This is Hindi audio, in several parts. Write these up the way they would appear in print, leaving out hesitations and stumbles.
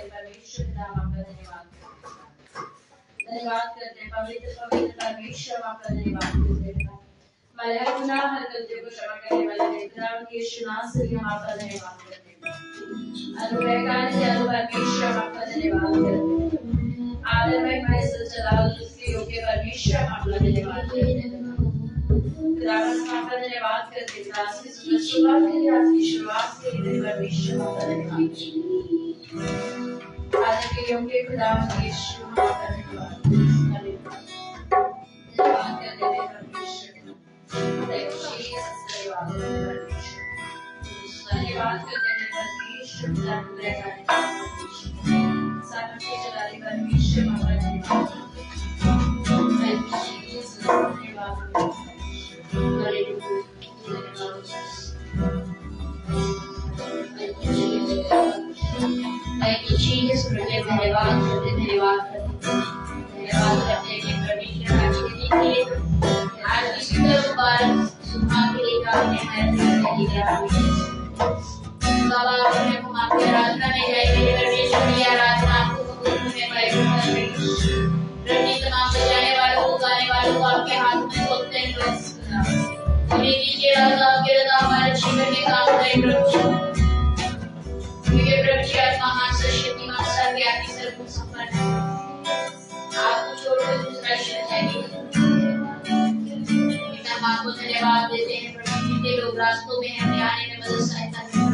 परमेश्वर पिता हम आपका धन्यवाद करते हैं पवित्र पवित्र परमेश्वर आपका धन्यवाद करते हैं हमारे हर गुनाह हर गलतियों को क्षमा करने वाले पिता के यीशु नाम से हम आपका धन्यवाद करते हैं अनुग्रहकारी दयालु परमेश्वर आपका धन्यवाद करते हैं आदर में हमारे सिर चलाओ जिसके योग्य परमेश्वर आपका धन्यवाद करते हैं आपका धन्यवाद करते हैं आज की शुरुआत के लिए आज की शुरुआत के लिए परमेश्वर आपका धन्यवाद आज के योग्य खुदा यीशु आपका धन्यवाद धन्यवाद करते हैं परमेश्वर धन्यवाद करते हैं परमेश्वर सामर्थ्य चलाने परमेश्वर आपका धन्यवाद धन्यवाद करते हैं परमेश्वर आज के दिन के लिए आज की सुंदर मुबारक सुबह के लिए आपने हमारे बाबा अपने को माफ की आराधना में जाएंगे परमेश्वर की आराधना आपको कबूल में पाएगी रटने तमाम बजाने वालों को गाने वालों को आपके हाथ में सौंपते हैं हमें कीजिए राजा आपके रजा हमारे जीवन में काम करें क्योंकि प्रभु जी आज महान शक्तिमान सर्वव्यापी सर्वभूत संपन्न है आपको छोड़कर दूसरा शब्द है नहीं हम आपको धन्यवाद देते हैं प्रभु जितने लोग रास्तों में हैं हमें आने में मदद सहायता करें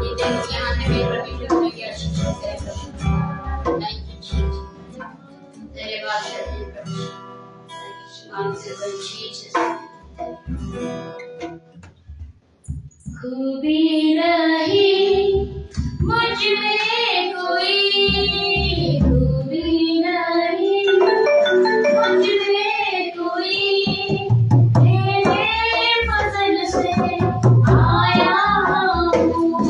जितने लोग यहाँ हैं मेरे परमेश्वर हमें क्या आशीर्वाद करें थैंक यू जीसस धन्यवाद करते हैं प्रभु जीसस खूबी नहीं मुझ में कोई खूबी नहीं मुझ में कोई तेरे फजल से आया हूँ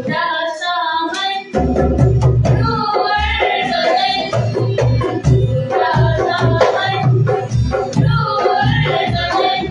रासा मन रूवर गगन रासा मन रूवर गगन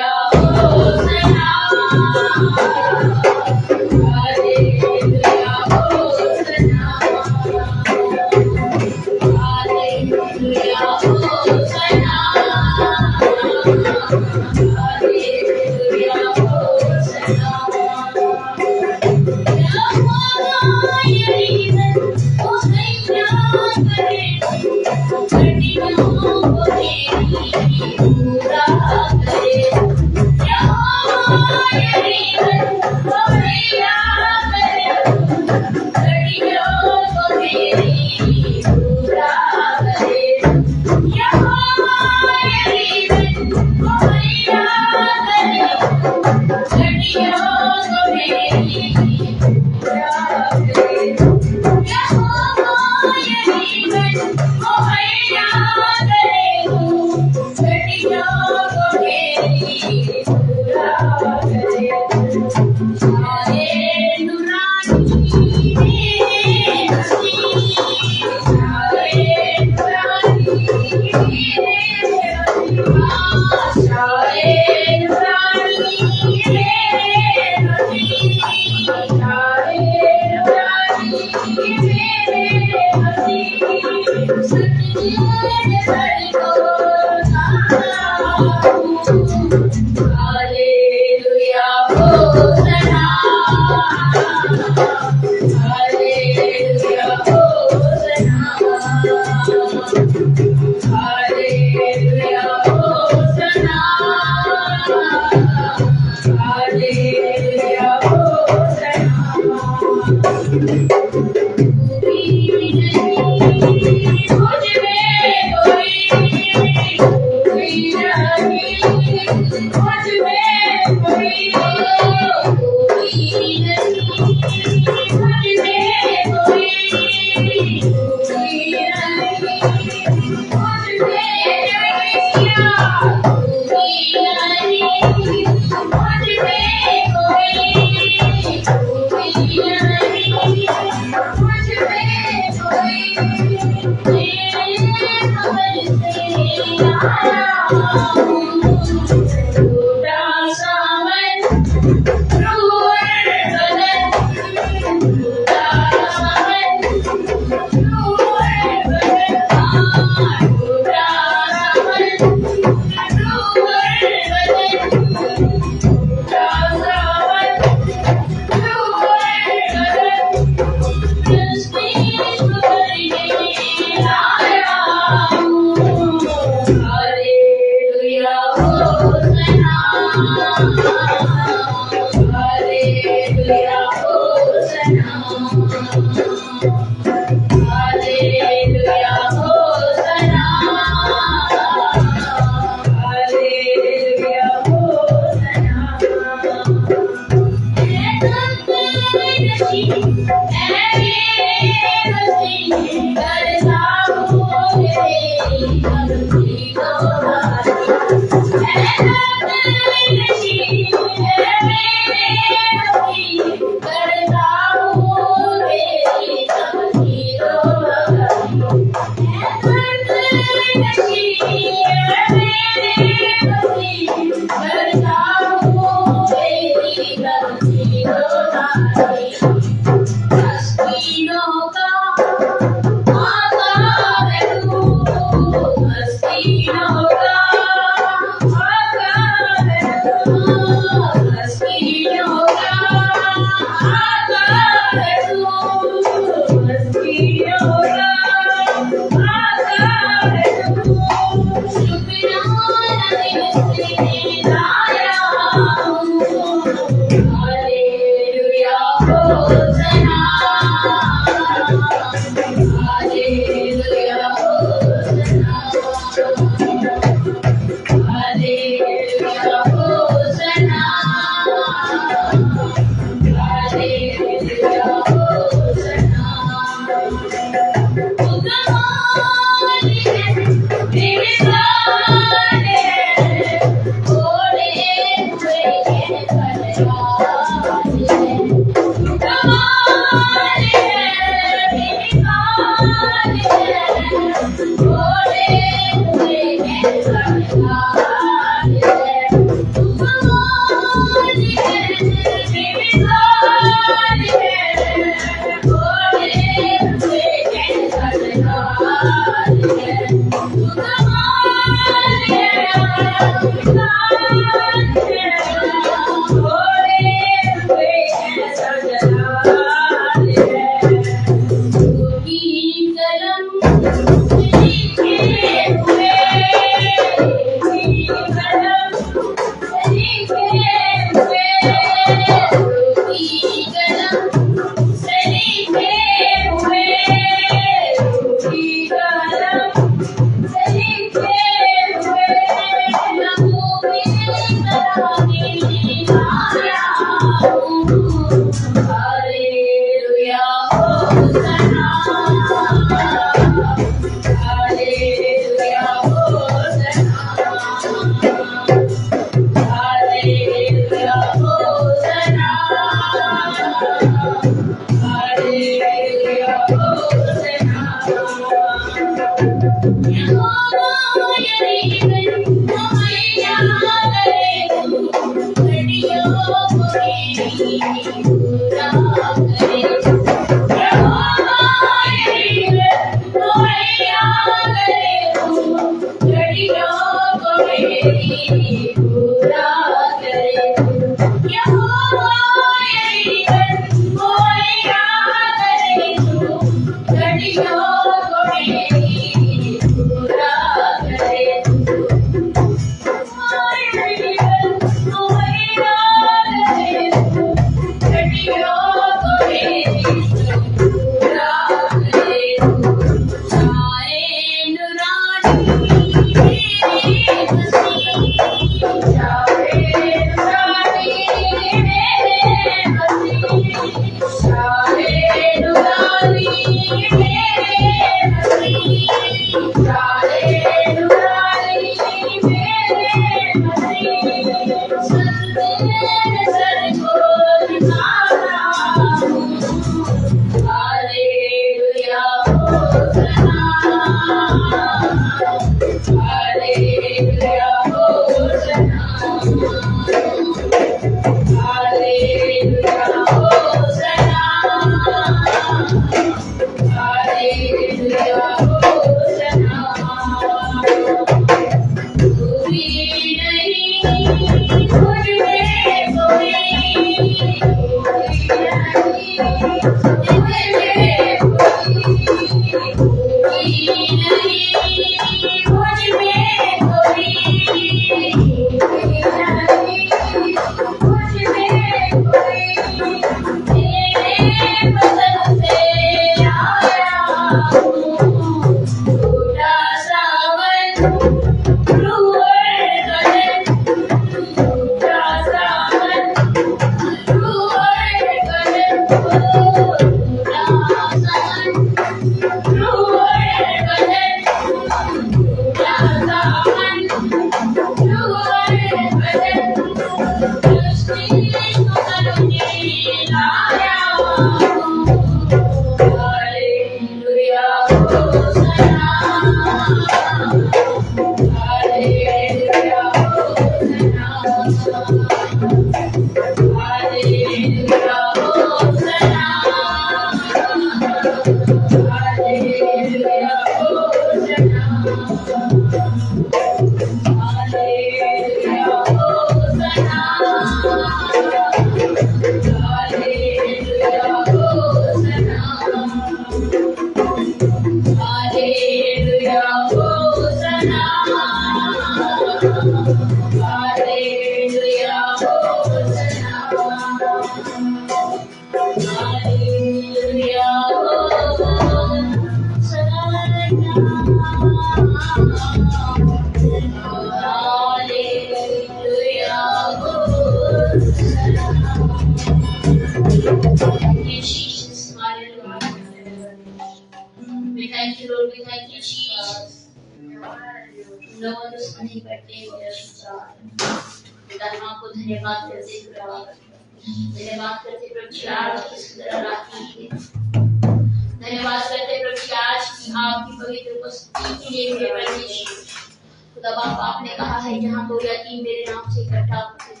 खुदा बाप आपने कहा है जहाँ 2 या 3 मेरे नाम से इकट्ठा होते हैं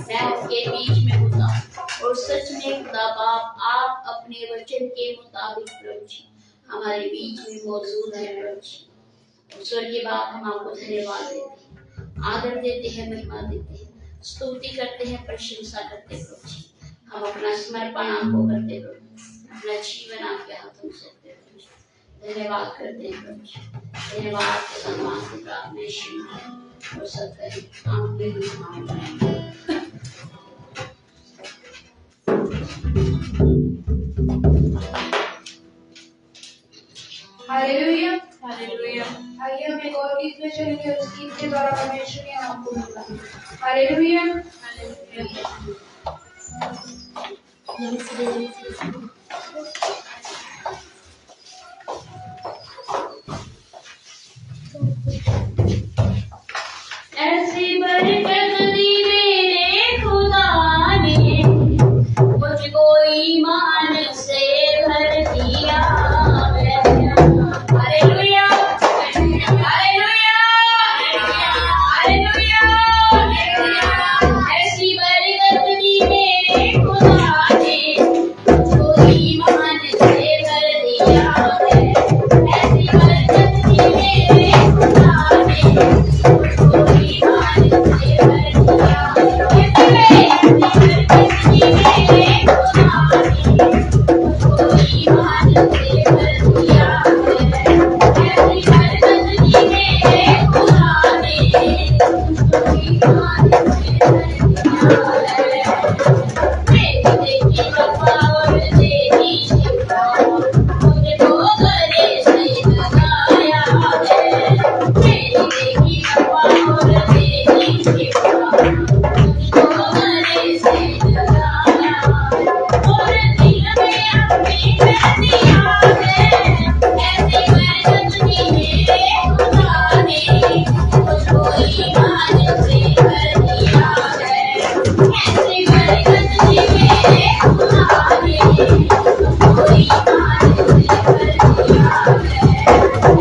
मैं उनके बीच में होता हूँ। और सच में खुदा बाप आप अपने वचन के मुताबिक प्रभु जी हमारे बीच में मौजूद है प्रभु जी। स्वर्गीय बाप हम आपको धन्यवाद देते हैं, आदर देते हैं, महिमा देते हैं, स्तुति करते हैं, प्रशंसा करते हैं प्रभु जी। हम अपना समर्पण आपको करते प्रभु, अपना जीवन आपके हाथों में सौंपते प्रभु जी। धन्यवाद करते हैं प्रभु जी, धन्यवाद के सम्मान से प्रार्थना यीशु नाम और सब करें आपके नाम में। Hallelujah hallelujah. आइए हम एक और गीत में चलेंगे, उस गीत के द्वारा परमेश्वर ने आपको मिला। Hallelujah hallelujah. ऐसी बरकत दी मेरे खुदा ने मुझको ईमान से भर दिया। Hallelujah hallelujah hallelujah. ऐसी बरकत दी मेरे खुदा ने मुझको ईमान से भर दिया है। ऐसी बरकत दी मेरे खुदा ने मुझको ईमान से भर दिया है। ऐसी बरकत दी मेरे खुदा ने मुझको ईमान से भर दिया है। ऐसी बरकत दी मेरे खुदा ने मुझको ईमान से भर दिया है। मेरी देखी वफा और तेरी शिफा मुझको गले से लगाया है। मेरी देखी वफा और तेरी शिफा मुझको गले से लगाया है। और दिल में अपनी कर दिया है। ऐसी बरकत दी मेरे खुदा ने मुझको ईमान से भर दिया है। ऐसी बरकत दी मेरे खुदा ने मुझको ईमान से भर दिया है।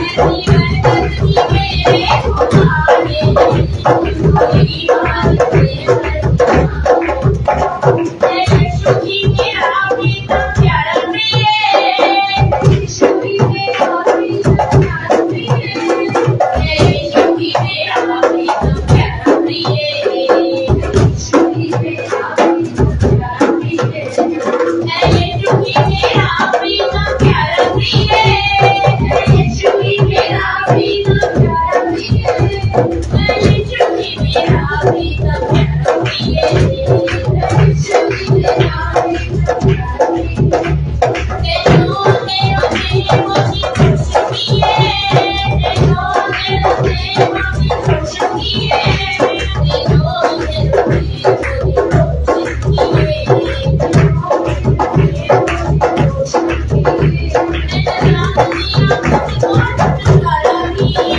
ऐसी बरकत दी मेरे खुदा ने मुझको ईमान से भर दिया। यीशु ही मेरा प्रीतम प्यारा प्रिय, यीशु ही मेरा प्रीतम प्यारा प्रिय, यीशु ही मेरा प्रीतम प्यारा प्रिय, यीशु ही मेरा प्रीतम प्यारा प्रिय, यीशु ही मेरा प्रीतम प्यारा प्रिय, यीशु ही मेरा प्रीतम प्यारा प्रिय, यीशु ही मेरा प्रीतम प्यारा प्रिय, यीशु ही मेरा प्रीतम प्यारा प्रिय। तेरो तेरो तेरो की खुशबू है, तेरो तेरो तेरो की खुशबू है, तेरो तेरो तेरो की खुशबू है, तेरो तेरो तेरो की खुशबू है।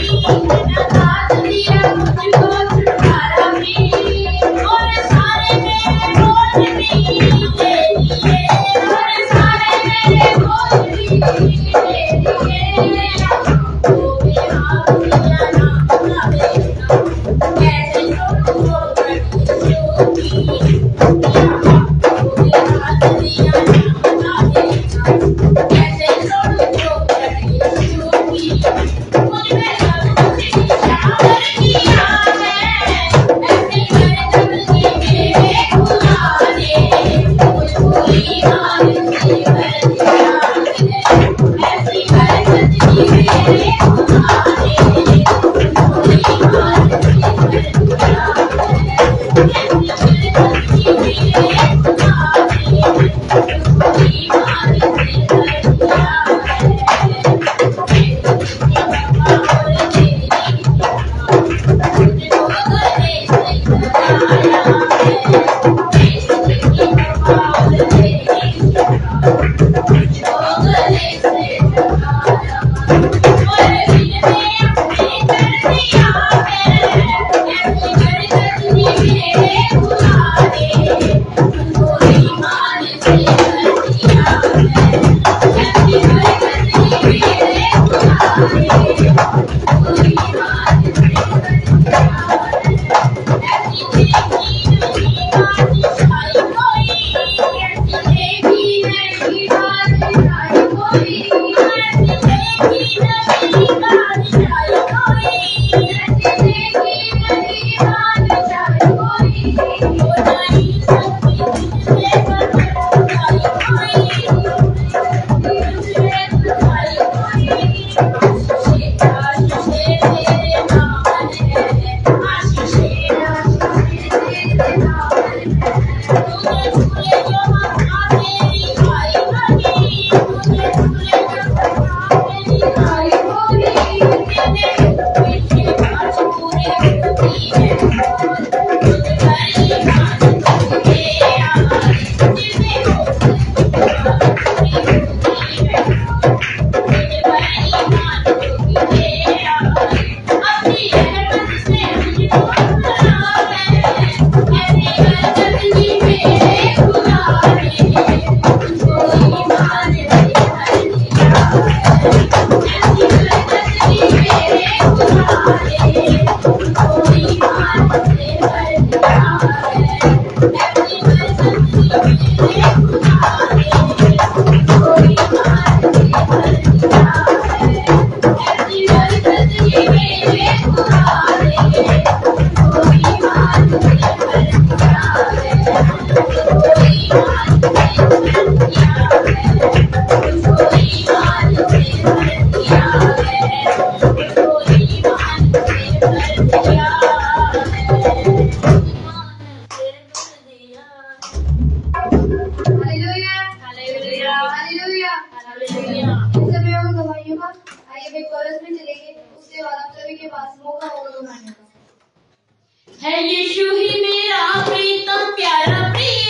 है यीशु ही मेरा प्रीतम प्यारा प्रिय,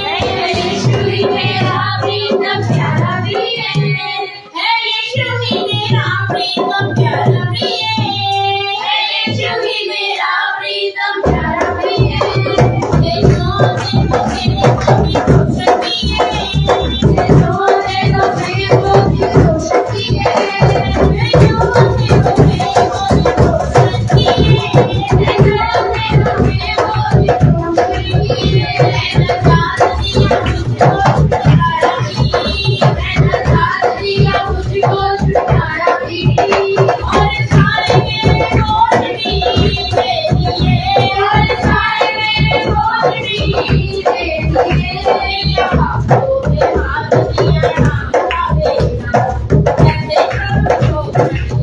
है यीशु ही मेरा प्रीतम प्यारा प्रिय, है यीशु ही मेरा प्रीतम प्यारा प्रिय, है यीशु ही मेरा प्रीतम प्यारा प्रिय। देखो देखो मेरे मन की रोशनी है, देखो देखो मेरे मन की रोशनी है, देखो देखो मेरे मन की रोशनी है, देखो देखो मेरे मन की रोशनी है। मैंने जान लिया मुझको छुटकारा भी, मैंने जान लिया मुझको छुटकारा भी, और सारे मेरे बोझ भी दे दिए, और सारे मेरे बोझ भी दे दिए। यहाँ तो मैं हाथ दिया नाम का देना, कैसे करूँ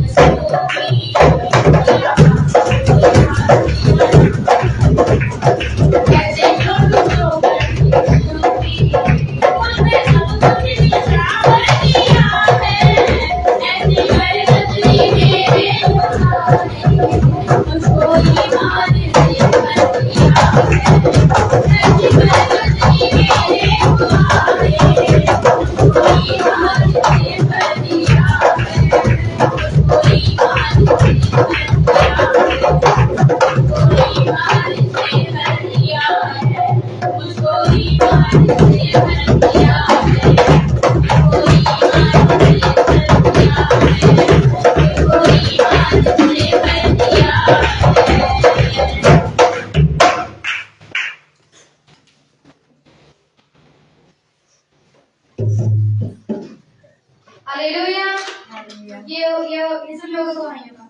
इसको भी, यहाँ तो मैं हाथ दिया कैसे करूँ इसको भी। उसने सब कुछ निछावर किया है, ऐसी बरकत मेरे खुदा ने मुझको ईमान से भर दिया है, ऐसी बरकत मेरे खुदा ने मुझको ईमान से भर दिया है, मुझको ईमान से भर दिया है, मुझको ईमान से भर दिया है, मुझको ईमान से भर दिया है, मुझको ईमान से भर दिया है, मुझको ईमान से भर दिया है। हालेलुया। ये सब लोगों को आएगा।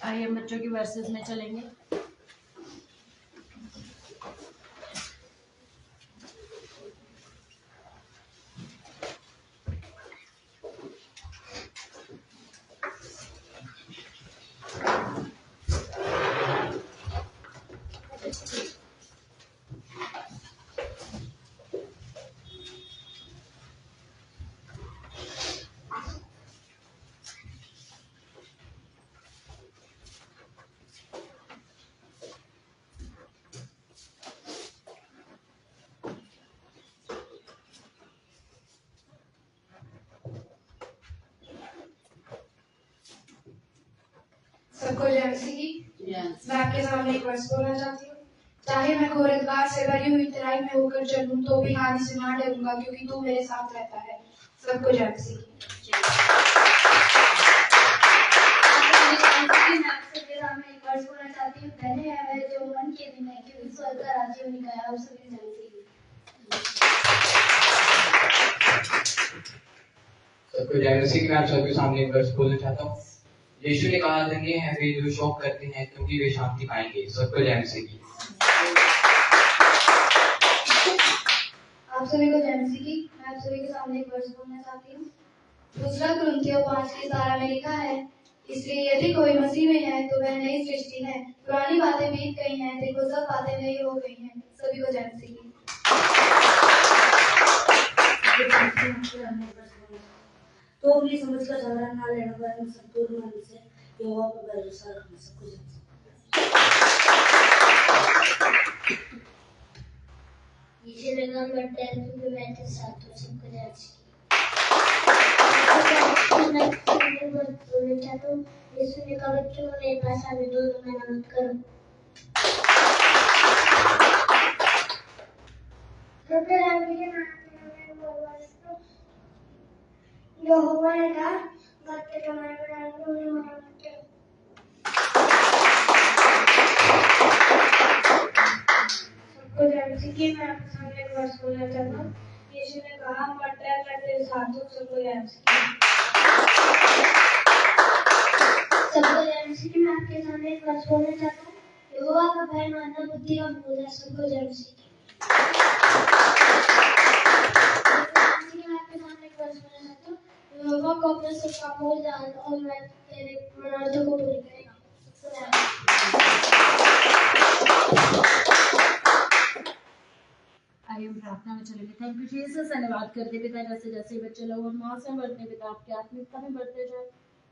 आइए हम बच्चों की वर्सेस में चलेंगे। सबको जय मसीह की। मैं आपके सामने एक वर्ष बोलना चाहती हूँ। चाहे मैं घोर अंधकार से भरी हुई तराई में होकर चलूं तो भी हानि से ना डरूंगा, क्योंकि तू मेरे साथ रहता है। सबको जय मसीह की। मैं आपके सामने एक वर्ष बोलना चाहती हूँ। धन्य है वह जो मन के दिन है, क्योंकि स्वर्ग का राज्य उन्हीं का है। और सभी जय मसीह की। सबको जय मसीह की। मैं आप सबके सामने एक वर्ष बोलना चाहता हूँ। यीशु ने कहा, धन्य है वे जो शोक करते हैं, क्योंकि वे शांति पाएंगे। सबको जय मसीह की। आप सभी को जय मसीह की। मैं आप सभी के सामने एक वर्ष बोलना चाहती हूँ। दूसरा कुरिन्थियों 5:17 में लिखा है, इसलिए यदि कोई मसीह में है तो वह नई सृष्टि है, पुरानी बातें बीत गई हैं, देखो सब बातें नई हो गई हैं। सभी को जय मसीह की। तो अपनी समझ का सहारा ना लेना, वरन संपूर्ण मन से यहोवा पर भरोसा रखना। सबको जय मसीह की। यीशु ने कहा बढ़ते हैं क्योंकि मैं तेरे साथ हूँ, सबको जय मसीह की। यीशु ने कहा बच्चों को मेरे पास आने दो, मना मत करो। यहोवा ने कहा बच्चे कमाई बनाने को नहीं मना मत करो। सबको जय मसीह की। मैं आपके सामने एक वर्स बोलना चाहता हूँ। यीशु ने कहा मरता है मैं तेरे साथ हूँ, सबको जय मसीह की। सबको जय मसीह की। मैं आपके सामने एक वर्स बोलना चाहता हूँ। यहोवा का भय मानना बुद्धि का मूल है, सबको जय मसीह की। मैं आपके सामने एक वर्स बोलना चाहता हूँ। यहोवा को अपने सब का मोल जान और मैं तेरे मनोरथों को पूरी करेगा। सबको जय मसीह। आइए हम प्रार्थना में चलेंगे। Thank you Jesus. धन्यवाद करते पिता, जैसे जैसे बच्चे लोग और माँ से बढ़ते पिता, आपकी आत्मिकता में बढ़ते जाए,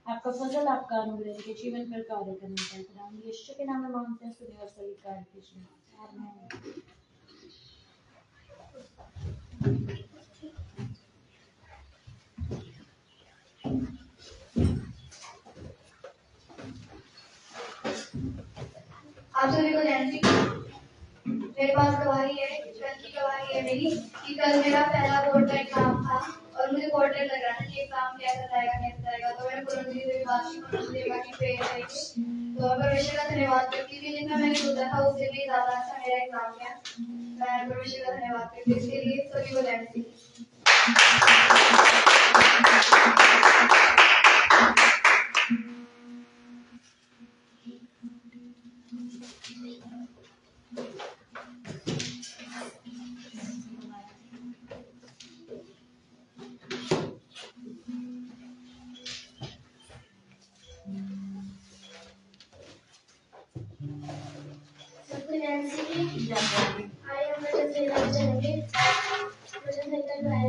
आपका फजल आपका अनुग्रह के जीवन पर कार्य करने का हम यीशु के नाम में मांगते हैं, सुनिए और स्वीकार कीजिए। आमीन। आप सभी को जय मसीह। मेरे पास गवाही है, कल की गवाही है मेरी कि कल मेरा पहला बोर्ड का एग्जाम था और मुझे बहुत डर लग रहा था कि एग्जाम कैसा जाएगा। तो मैंने परमजीत से बात की, परमजीत की प्रेयर करी थी। तो परमेश्वर का धन्यवाद करती थी। जितना मैंने सोचा था उससे भी ज्यादा अच्छा मेरा एग्जाम गया। मैं परमेश्वर का धन्यवाद करती हूँ इसके लिए। सभी को जय मसीह। आइए हम वचन से आगे चलेंगे। वचन संहिता जो है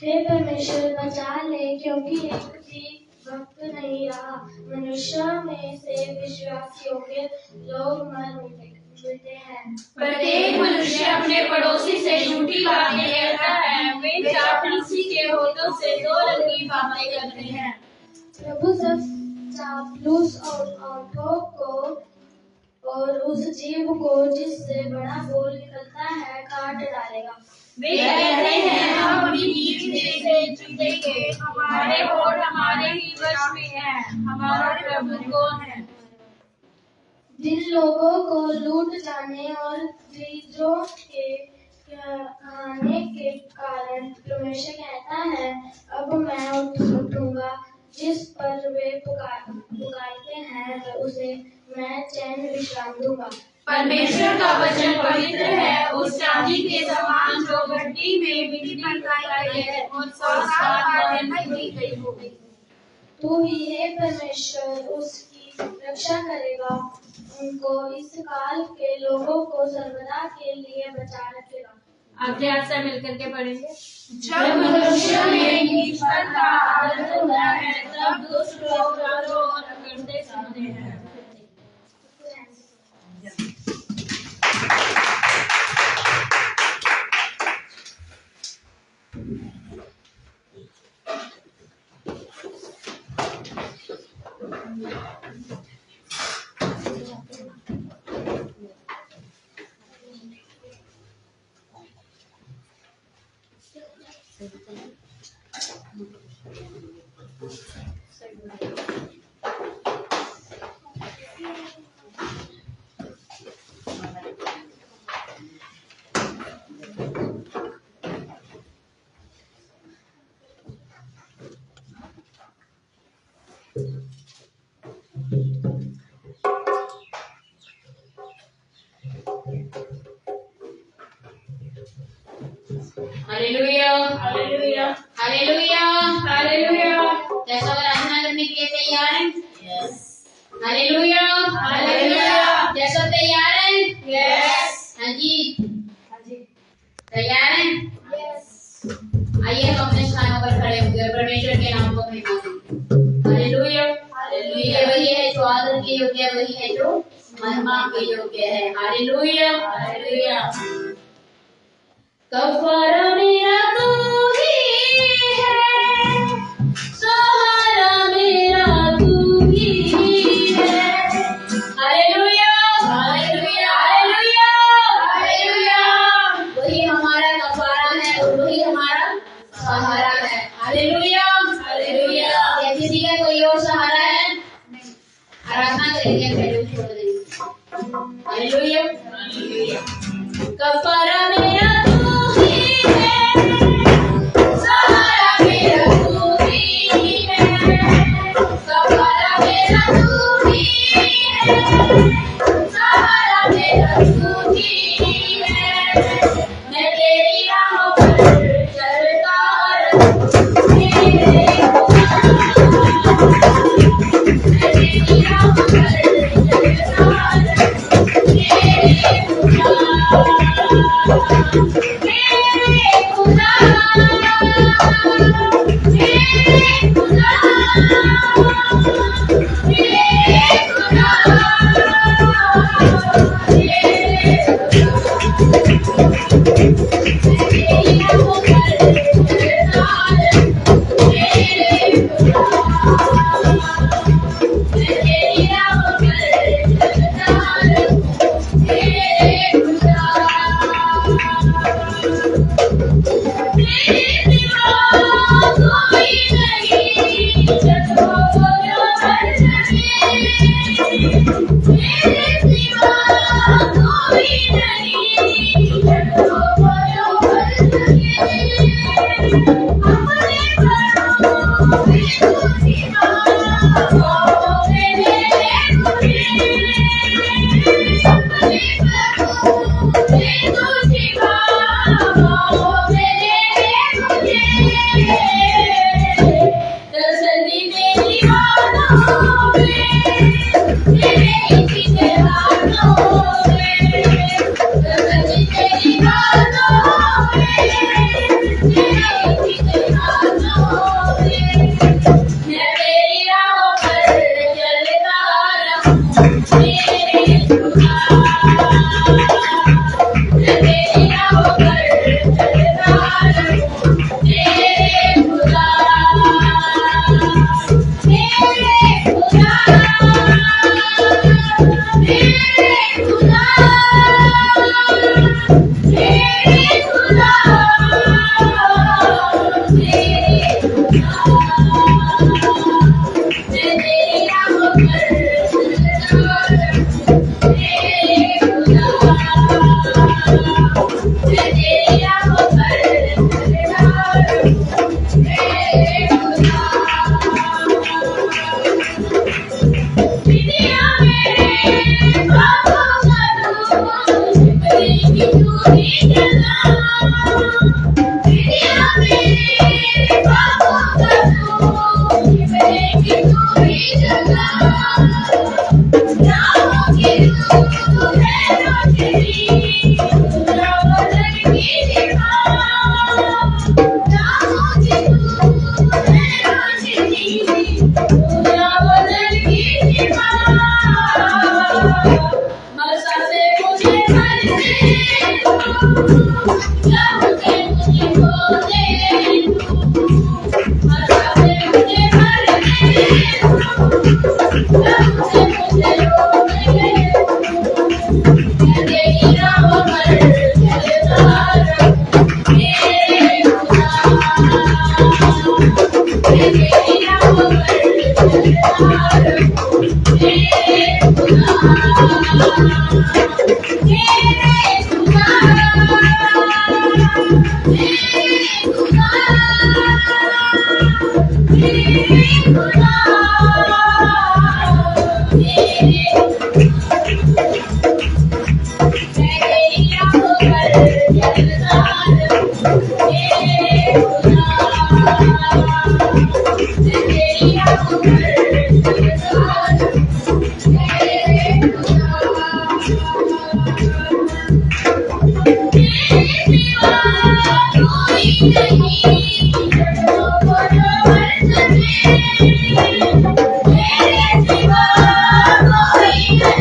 हे परमेश्वर बचा ले, क्योंकि एक भी भक्त नहीं रहा। मनुष्य में से विश्वास योग्य लोग मर मिलते हैं। प्रत्येक मनुष्य अपने पड़ोसी से झूठी बातें कहता है, वे चापलूसी के होठों से दो रंगी बातें करते हैं। प्रभु सब चापलूस और आंखों को और उस जीव को जिससे बड़ा बोल निकलता है काट डालेगा। वे कहते हैं हम अपनी जीभ से जीतेंगे, हमारे होठ हमारे ही वश में हैं, हमारा प्रभु कौन है। जिन लोगों को लूट जाने और चीजों के खाने के कारण परमेश्वर कहता है अब मैं उठूंगा, जिस पर वे पुकारते हैं उसे मैं चैन विश्राम दूंगा। परमेश्वर का वचन पवित्र है, उस चांदी के समान जो भट्टी में बिजली पकाई है और 100 दिन भूनी गई हो। तू ही है परमेश्वर, उसकी रक्षा करेगा, उनको इस काल के लोगों को सर्वदा के लिए बचा रखेगा। आप ध्यान से मिलकर के पढ़ेंगे। जब मनुष्य में ईश्वर का आदर होता है, तब दुष्ट लोग चारों ओर अकड़ते फिरते हैं। Hallelujah, hallelujah, hallelujah, hallelujah. कैसा आराधना करने के लिए तैयार हैं? यस। Hallelujah, hallelujah. कैसा तैयार हैं? यस। हाँ जी, हाँ जी। तैयार हैं? यस। क्षमा के योग्य है। Hallelujah hallelujah. कफारा मेरा तू ही है, सहारा मेरा तू ही है। Hallelujah hallelujah hallelujah hallelujah. वही हमारा कफारा है और वही हमारा सहारा है। Hallelujah hallelujah. क्या किसी का कोई और सहारा है? आराधना करेंगे, पहले छोड़ देंगे। Hallelujah hallelujah. कफारा मेरा तू ही है, सहारा मेरा तू ही है। कफारा मेरा तू ही है, सहारा मेरा तू ही है। मैं तेरी राहों पर चलता रहूं, मेरे खुदा। मैं तेरी राहों पर चलता रहूं, मेरे खुदा।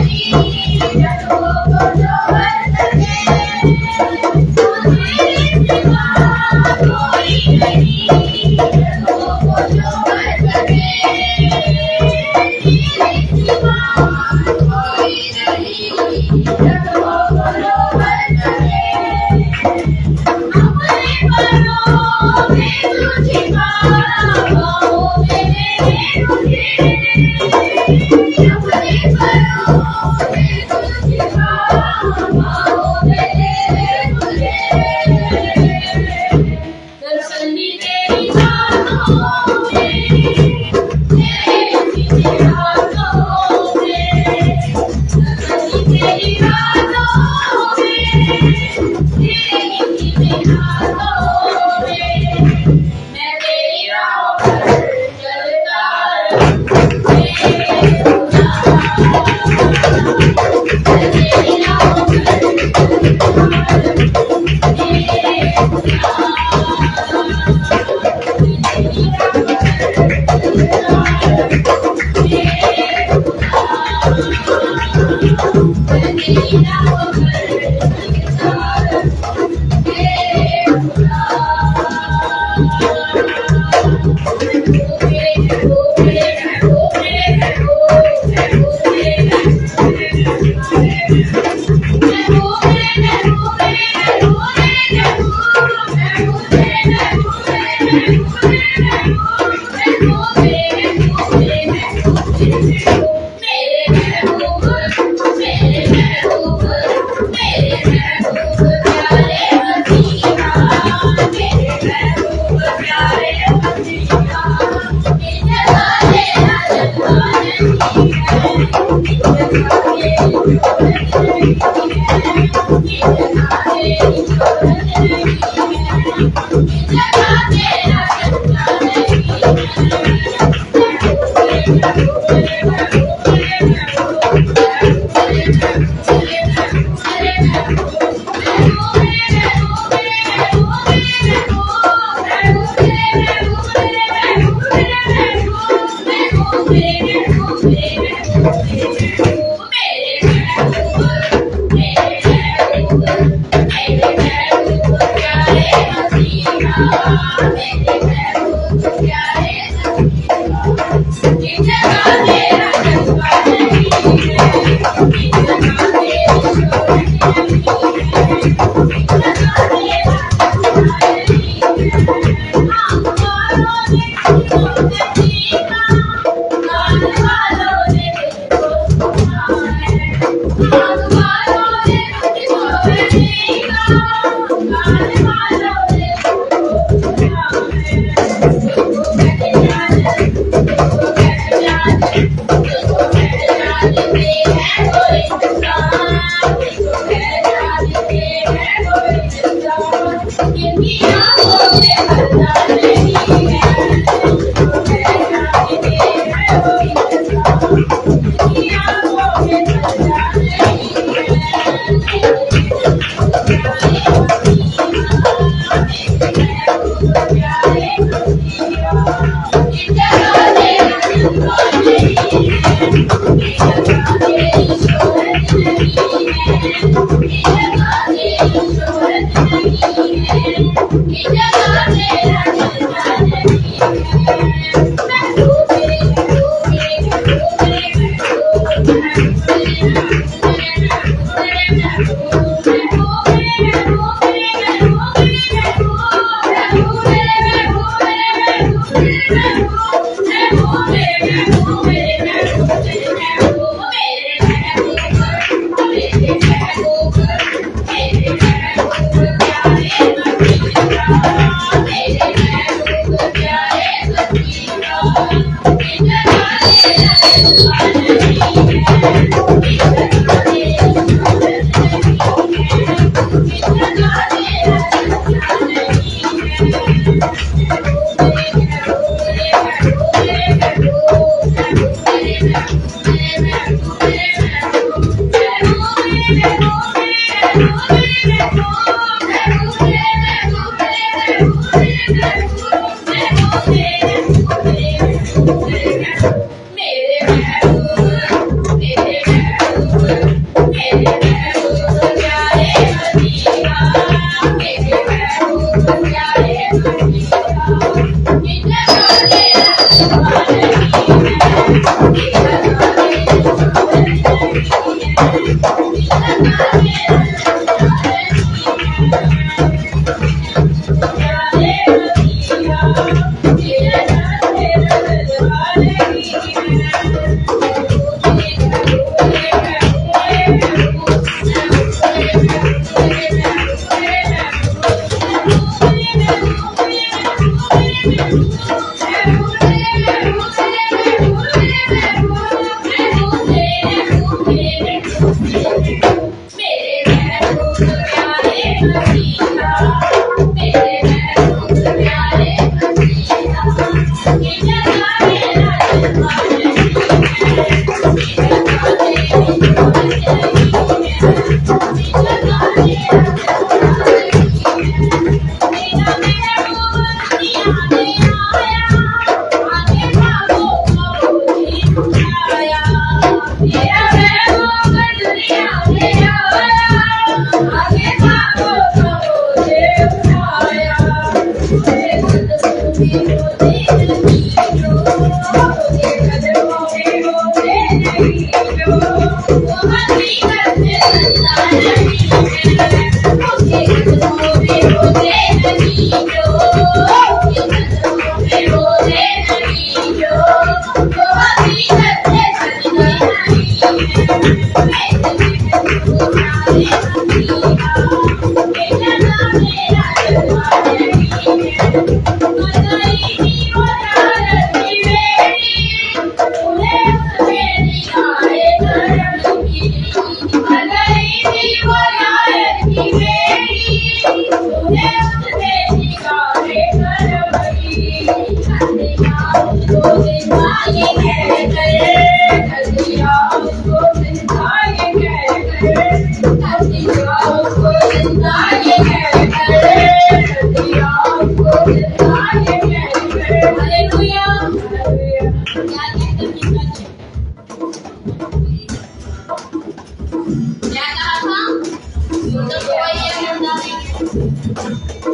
नहीं मेरे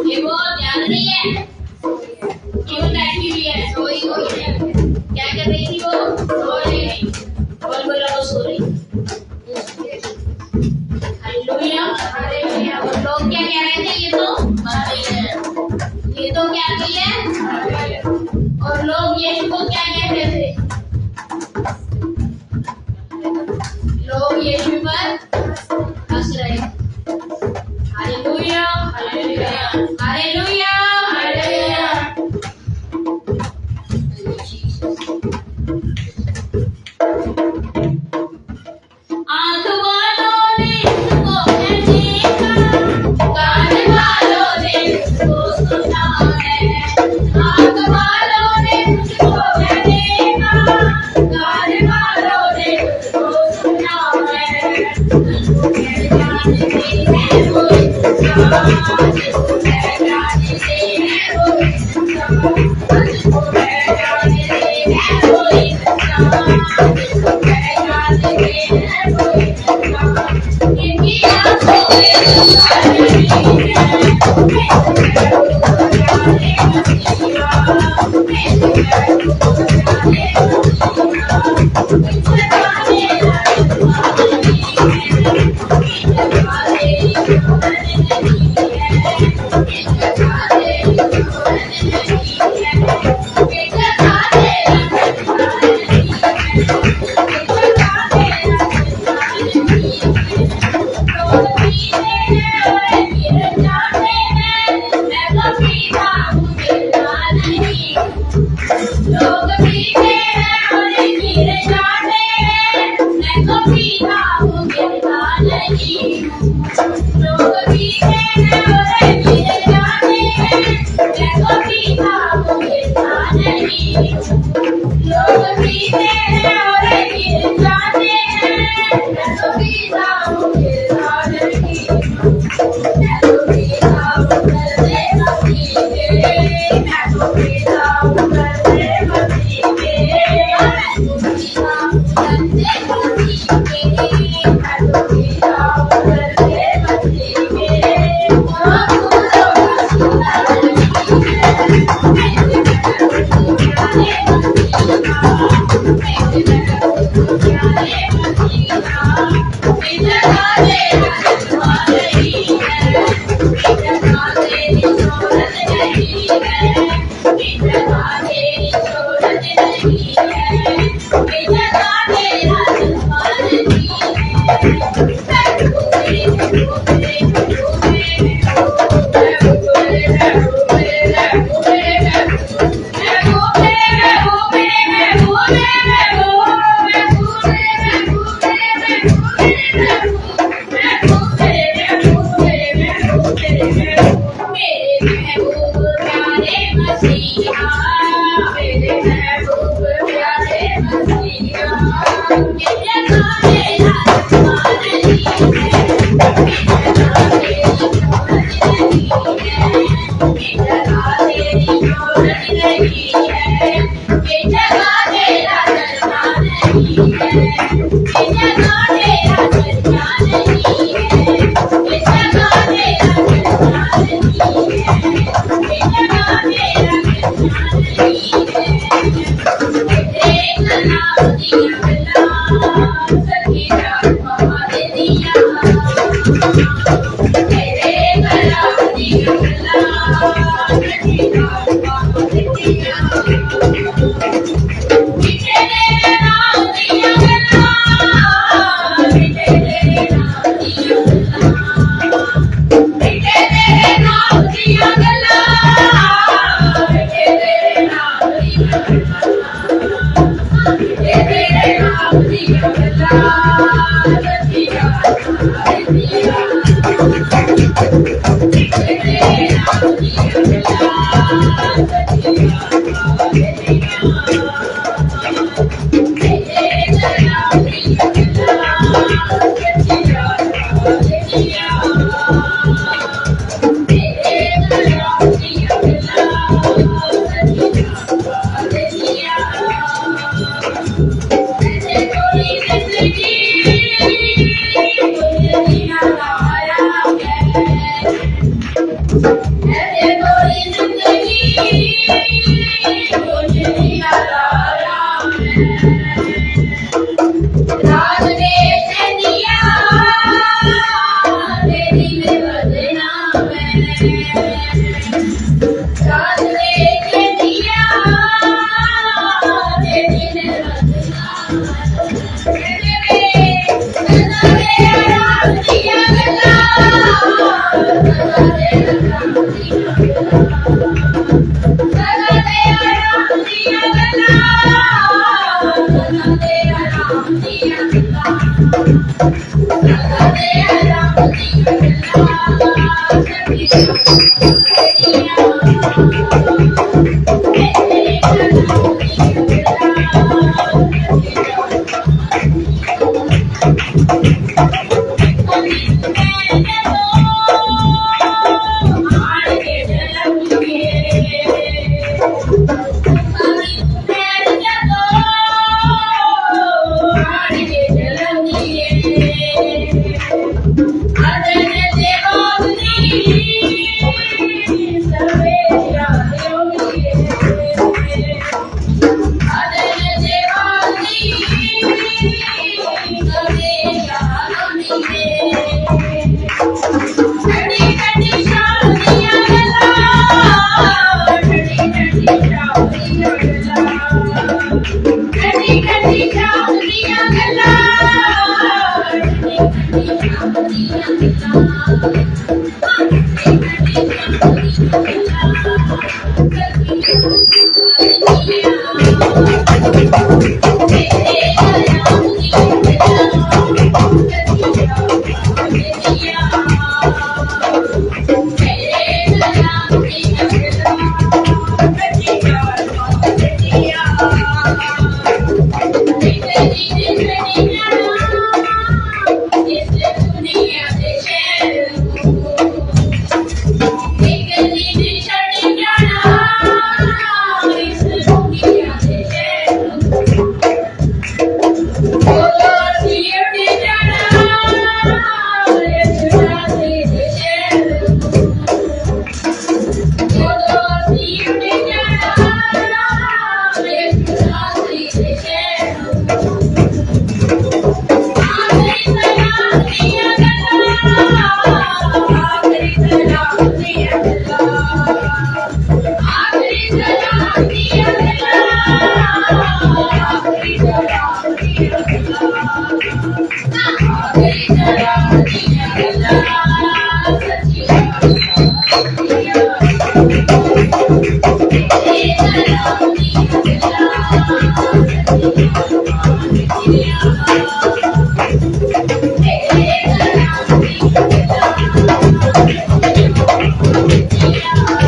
ये वो ध्यान नहीं है, क्यों बैठी हुई है, सोई हुई है, क्या कर रही थी वो, सो रही थी, बोल बोला वो सो रही। Hallelujah, hallelujah. और लोग क्या कह रहे थे, ये तो क्या की है, और लोग यीशु को क्या कहते थे, लोग यीशु पर हंस रहे। Hallelujah, hallelujah, hallelujah, hallelujah. महबूब प्यारे मसीहा, मेरे महबूब प्यारे मसीहा, कि जगह मेरा मान नहीं है, कि जगह मेरी मोहब्बत नहीं है, कि जगह मेरी मोहब्बत नहीं है, कि जगह मेरा दरबार नहीं है, कि जगह मेरा दरबार नहीं है, कि जगह मेरा दरबार नहीं है, कि जगह मेरा दरबार नहीं है। तेरे कलाम दिया कलाम सखी रात हमारे दिया, तेरे कलाम दिया कलाम सखी रात हमारे दिया, तेरे नाम दिया कलाम, तेरे नाम दिया कलाम, तेरे नाम दिया कलाम, तेरे नाम दिया कलाम, तेरे नाम दिया कलाम सखी रात हमारे दिया, तेरे नाम दिया कलाम सखी रात हमारे दिया, तेरे नाम दिया कलाम सखी रात हमारे दिया, तेरे नाम दिया कलाम सखी रात हमारे दिया। ऐसे थोड़ी जिंदगी गुजरना लाया है, ऐसे थोड़ी जिंदगी गुजरना लाया है, राज ने दिया तेरी में बदनाम है, राज ने दिया तेरी में बदनाम है, राम दिया Yeah.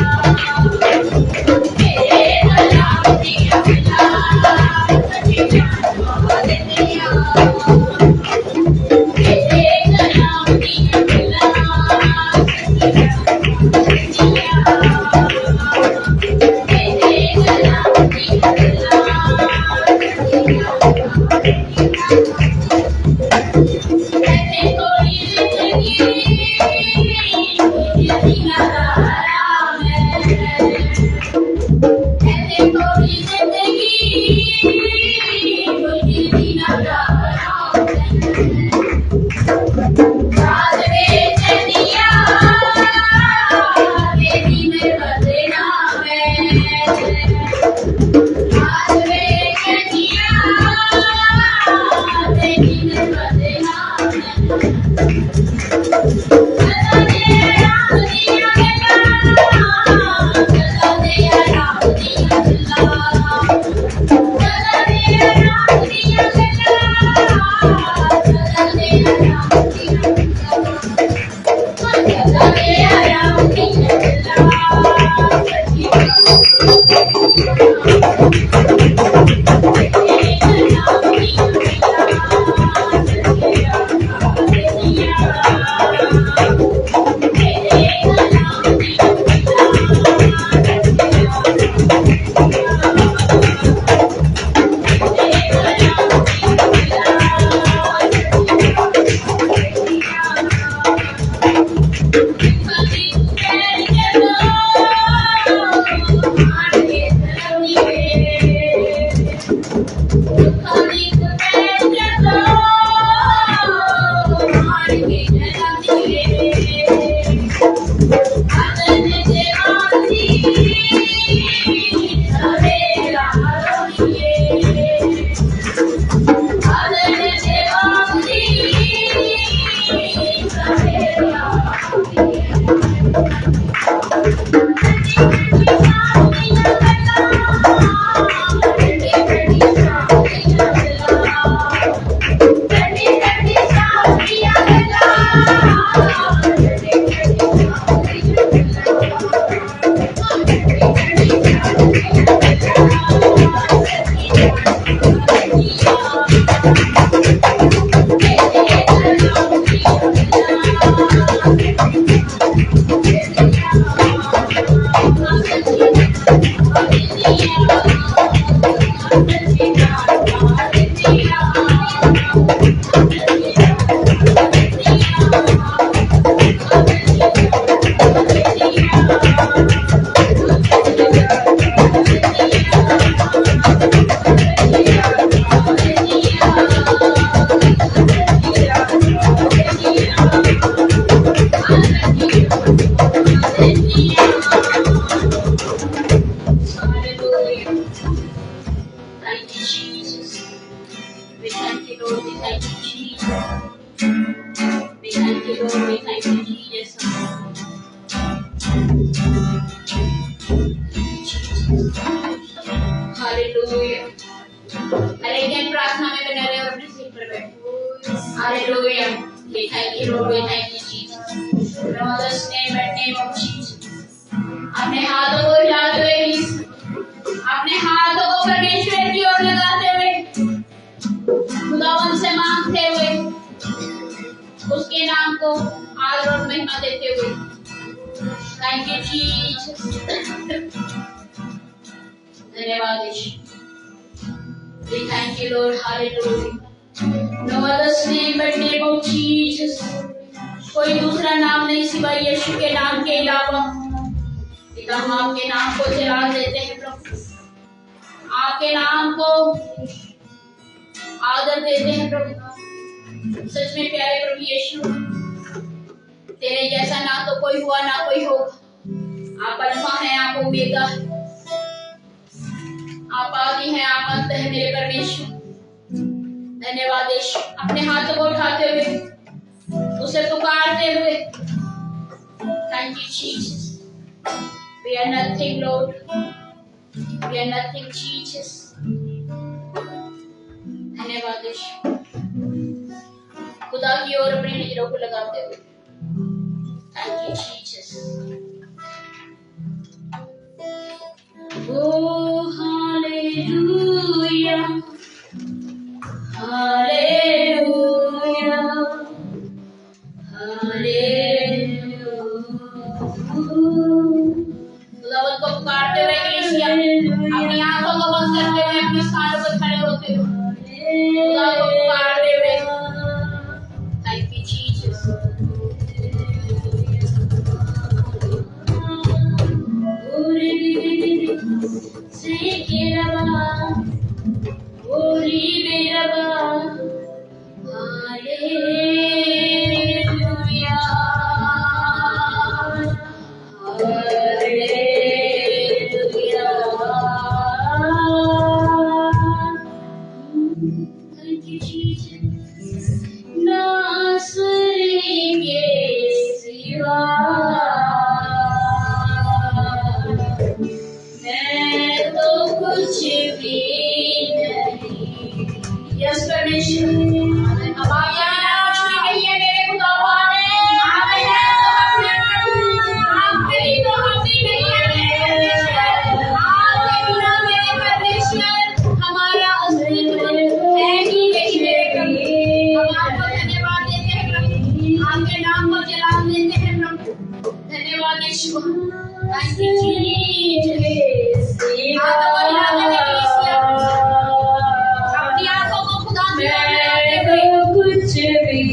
अपनी आंखों को खुदा की ओर लगाते हुए कुछ भी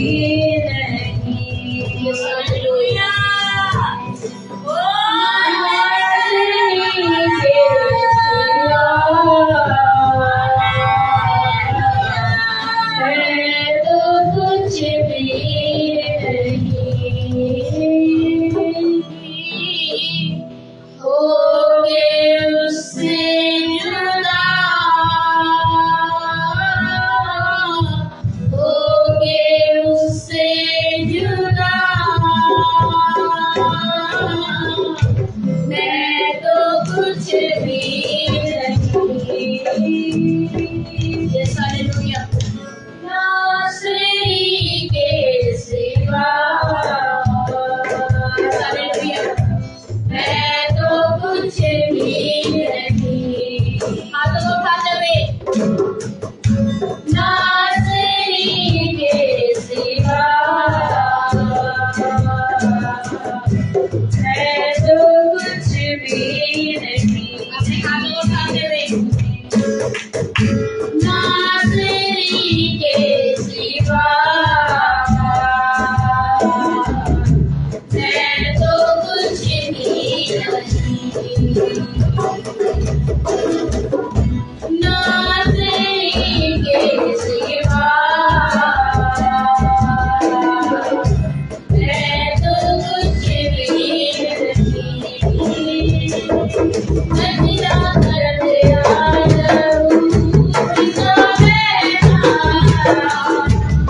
नहीं हालेलुया कुछ भी नहीं हो गए उससे जुदा हो गए उससे जुदा मैं तो कुछ भी नहीं यस हालेलुया नासरी के सिवा हालेलुया मैं तो कुछ भी नहीं हाथों को उठाते हुए नासरी के सिवा मैं तो कुछ भी नहीं अपने हाथों को उठाते हुए नासरी के सिवा मैं तो कुछ भी नहीं नासरी के सिवा मैं तो कुछ भी नहीं मैं तेरा करते आया हूँ पिता मेरा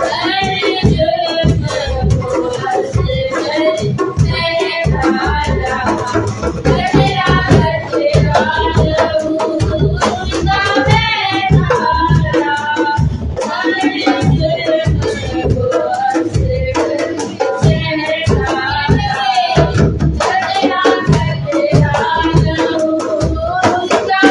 तेरे जुर्म को हंस कर तेरे भाला मैं तेरा करते आया हूँ पिता मेरा तेरे जुर्म को हंस कर तेरे भाला मैं तेरा करते आया हूँ पिता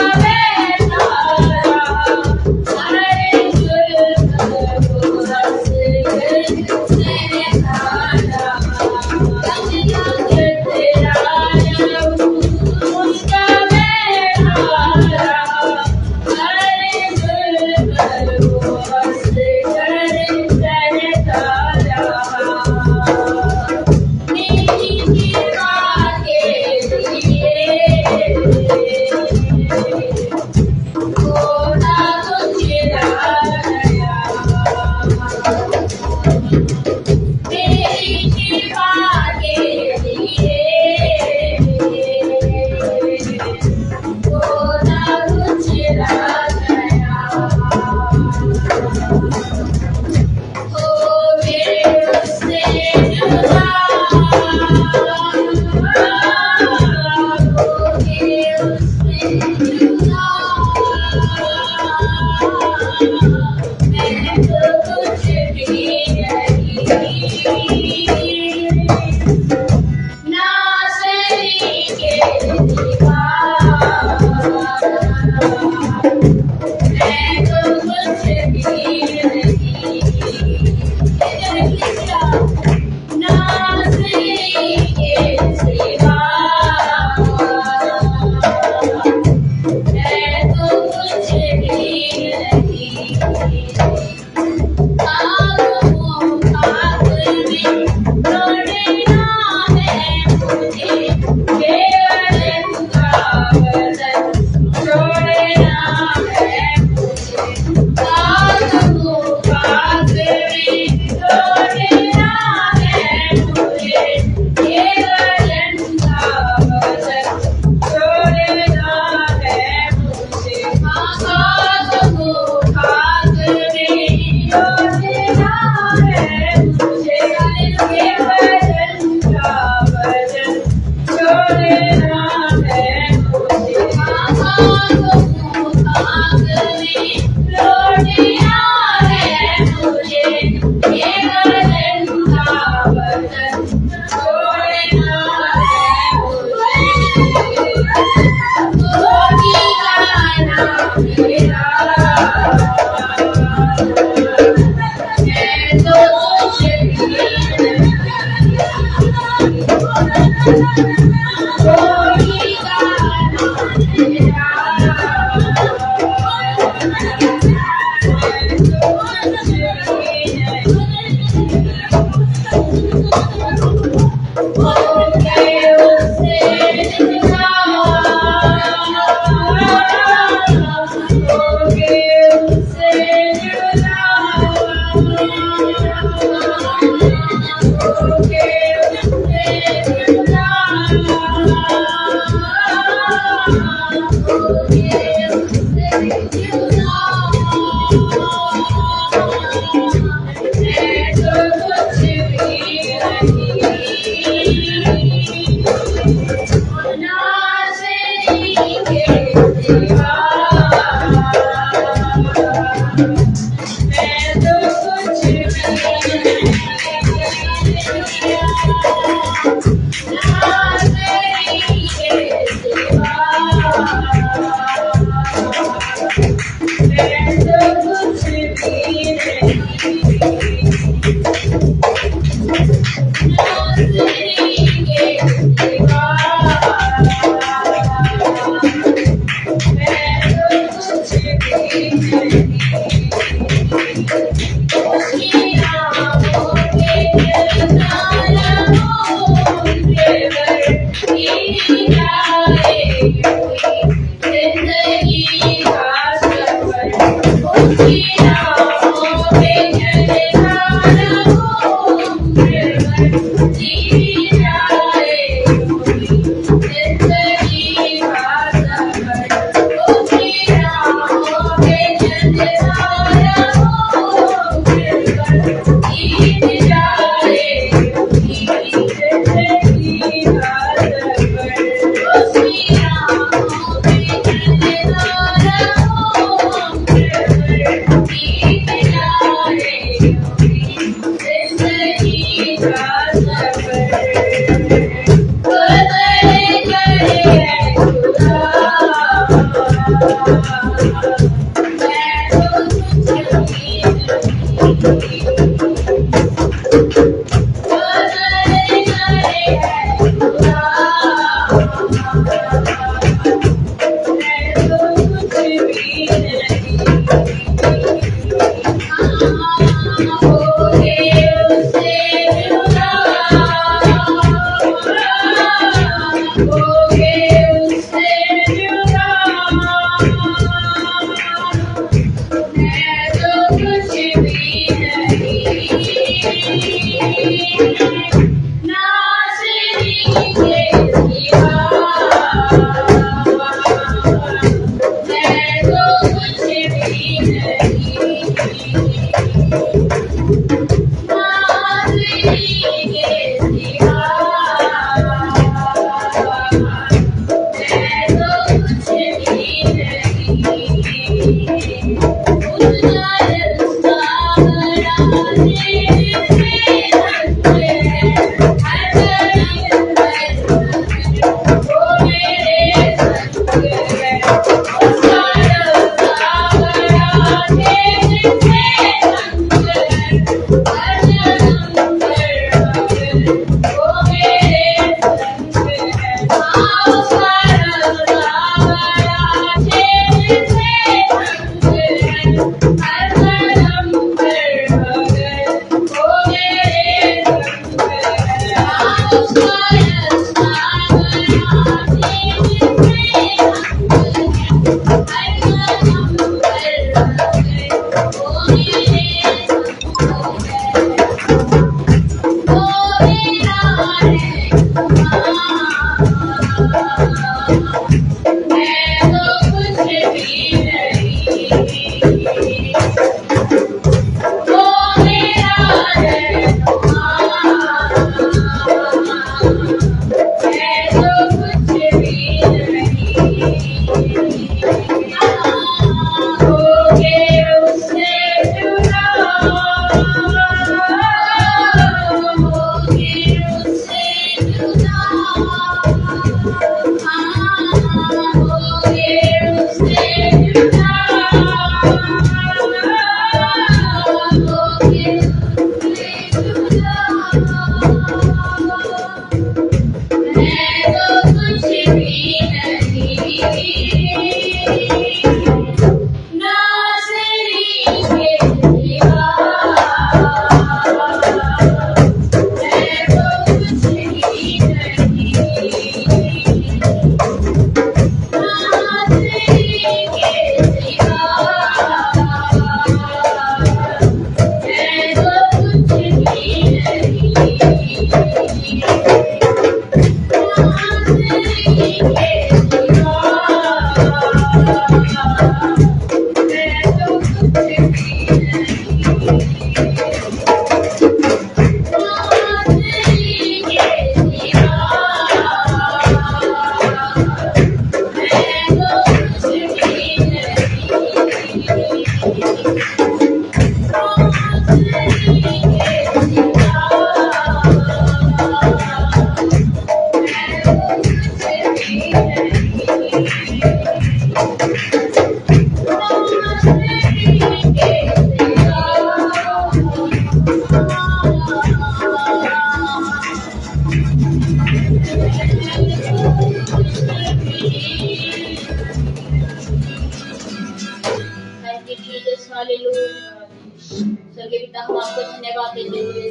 स्वर्गीय पिता, हम आपको धन्यवाद देते हुए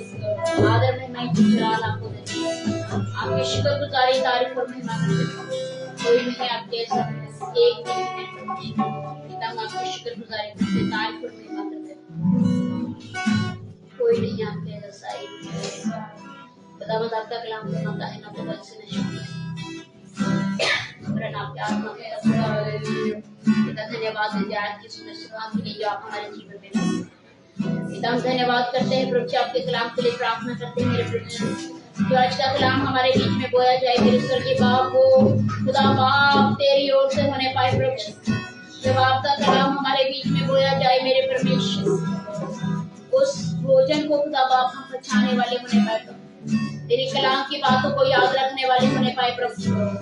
आदर महिमा इकरार आपको देते हैं। आपकी शुक्रगुजारी, तारीफ और महिमा करते हैं। कोई नहीं आपके साथ एक नहीं है। पिता, हम आपकी शुक्रगुजारी करते हैं, तारीफ और महिमा करते हैं। कोई नहीं आपके जैसा पिता, बस आपका कलाम सुनाता है ना तो बस से नहीं आपके आत्मा के पिता धन्यवाद देते हैं आज की सुंदर शुरुआत के लिए जो आप हमारे जीवन में पिता हम धन्यवाद करते हैं प्रभु जी, आपके कलाम के लिए प्रार्थना करते हैं मेरे प्रभु जो आज का कलाम हमारे बीच में बोया जाए मेरे स्वर्गीय बाप को खुदा बाप तेरी ओर से होने पाए प्रभु। जब आपका कलाम हमारे बीच में बोया जाए मेरे परमेश्वर उस भोजन को खुदा बाप हम पहचाने वाले होने पाए प्रभु। तेरे कलाम की बातों को याद रखने वाले होने पाए प्रभु।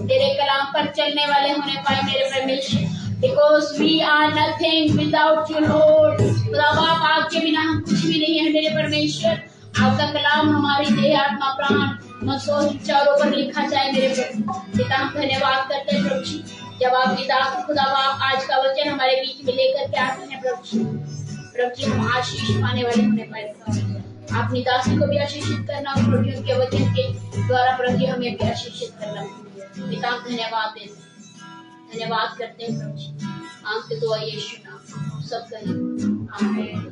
तेरे कलाम पर चलने वाले होने पाए मेरे परमेश्वर। Because we are nothing without you, Lord. खुदा आपके बिना हम कुछ भी नहीं है मेरे परमेश्वर। आपका कलाम हमारी देह आत्मा प्राण मत सोच विचारों पर लिखा जाए मेरे प्रभु। पिता हम धन्यवाद करते हैं प्रभु जी, जब आपकी दास खुदा बाप आज का वचन हमारे बीच में लेकर के आते हैं प्रभु जी। प्रभु जी हम आशीष पाने वाले होने पाए। अपनी दासी को भी आशीषित करना प्रभु जी, उनके वचन के द्वारा प्रभु जी हमें भी आशीषित करना। पिता हम धन्यवाद देते हैं, धन्यवाद करते हैं प्रभु जी। आपके दुआ यीशु नाम सब कहें आमीन।